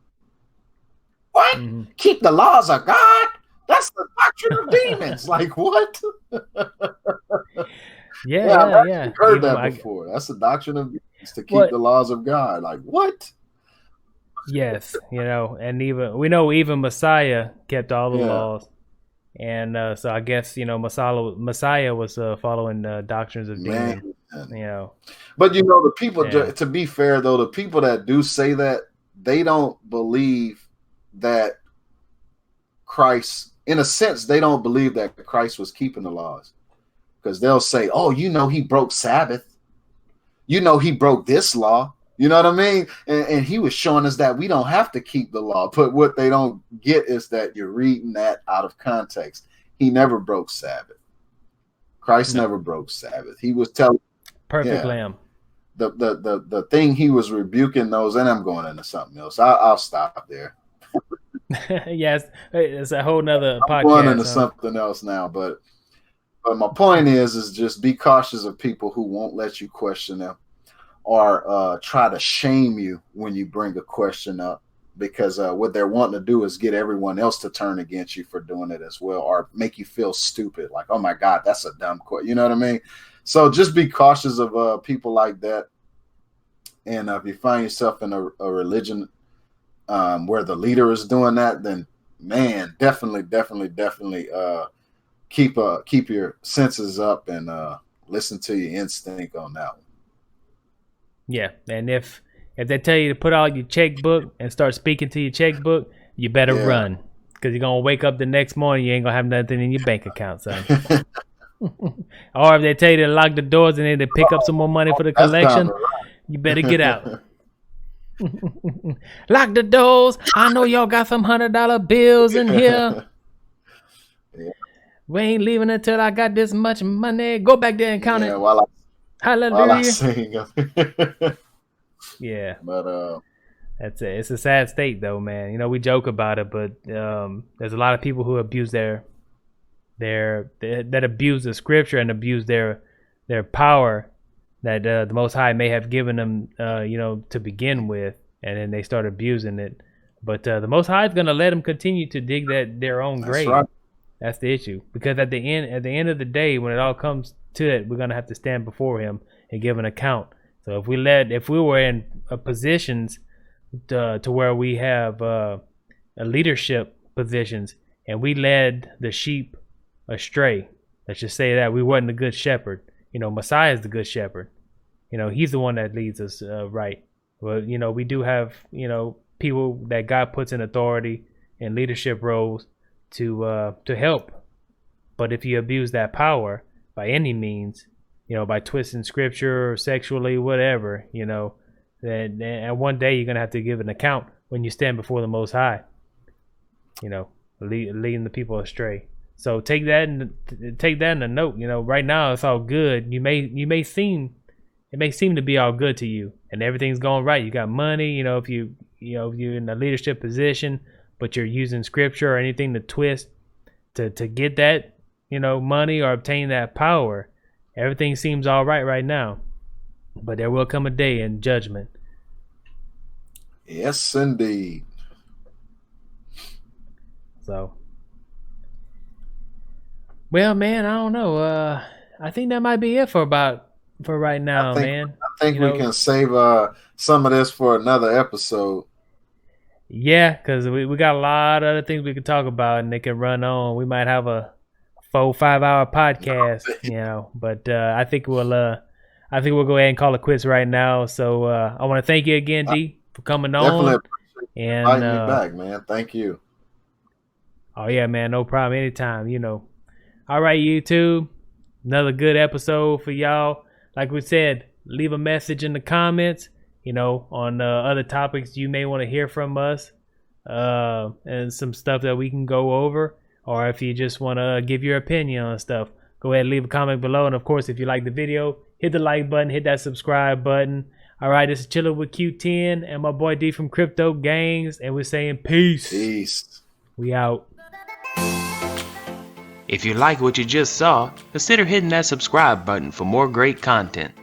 Speaker 2: What? Mm-hmm. Keep the laws of God? That's the doctrine of demons. Like what?
Speaker 1: Yeah.
Speaker 2: I've heard that before. That's the doctrine of demons, to keep the laws of God. Like what?
Speaker 1: Yes, and even Messiah kept all the laws, and so I guess Messiah was following the doctrines of demons.
Speaker 2: But the people. To be fair, though, the people that do say that, they don't believe that Christ, in a sense, they don't believe that Christ was keeping the laws, because they'll say, "Oh, he broke Sabbath. He broke this law." You know what I mean? And he was showing us that we don't have to keep the law. But what they don't get is that you're reading that out of context. He never broke Sabbath. Christ never broke Sabbath. He was telling
Speaker 1: perfect lamb.
Speaker 2: The thing he was rebuking those, and I'm going into something else. I'll stop there.
Speaker 1: Yes, it's a whole nother podcast.
Speaker 2: I'm going into something else now, but my point is just be cautious of people who won't let you question them, or try to shame you when you bring a question up. because what they're wanting to do is get everyone else to turn against you for doing it as well, or make you feel stupid. Like, oh my God, that's a dumb quote. You know what I mean? So just be cautious of people like that. And if you find yourself in a religion where the leader is doing that, then man, definitely keep your senses up and listen to your instinct on that one.
Speaker 1: Yeah, and if they tell you to put out your checkbook and start speaking to your checkbook, you better run, because you're gonna wake up the next morning, you ain't gonna have nothing in your bank account, son. Or if they tell you to lock the doors and then to pick up some more money for the collection, you better get out. Lock the doors. I know y'all got some $100 bills in here. We ain't leaving until I got this much money. Go back there and count it. Hallelujah.
Speaker 2: While I sing.
Speaker 1: Yeah.
Speaker 2: But
Speaker 1: that's it. It's a sad state though, man. You know, we joke about it, but there's a lot of people who abuse that abuse the scripture and abuse their power that the Most High may have given them, to begin with, and then they start abusing it. But the Most High is gonna let them continue to dig their own grave. Right. That's the issue, because at the end of the day, when it all comes to it, we're gonna have to stand before Him and give an account. So if we were in positions to where we have leadership positions and we led the sheep astray, let's just say that we wasn't a good shepherd. Messiah is the good shepherd. He's the one that leads us right. Well, we do have people that God puts in authority and leadership roles to help. But if you abuse that power by any means, by twisting scripture or sexually, whatever, then one day you're gonna have to give an account when you stand before the Most High. Leading the people astray. So take that in a note. Right now it's all good. It may seem to be all good to you, and everything's going right. You got money. If you're in a leadership position, but you're using scripture or anything to twist to get that money or obtain that power, everything seems all right now. But there will come a day in judgment.
Speaker 2: Yes, indeed.
Speaker 1: So, well, man, I don't know. I think that might be it for right now, man.
Speaker 2: I think we can save some of this for another episode.
Speaker 1: Yeah, because we got a lot of other things we can talk about, and they can run on. We might have a 4-5 hour podcast, But I think we'll go ahead and call it quits right now. So I want to thank you again, D, for coming on.
Speaker 2: Definitely appreciate you inviting me back, man. Thank you.
Speaker 1: Oh yeah, man, no problem. Anytime, All right, YouTube. Another good episode for y'all. Like we said, leave a message in the comments, on other topics you may want to hear from us, and some stuff that we can go over. Or if you just want to give your opinion on stuff, go ahead and leave a comment below. And of course, if you like the video, hit the like button, hit that subscribe button. All right, this is Chillin' with Q10 and my boy D from CryptoGangz, and we're saying peace.
Speaker 2: Peace.
Speaker 1: We out.
Speaker 3: If you like what you just saw, consider hitting that subscribe button for more great content.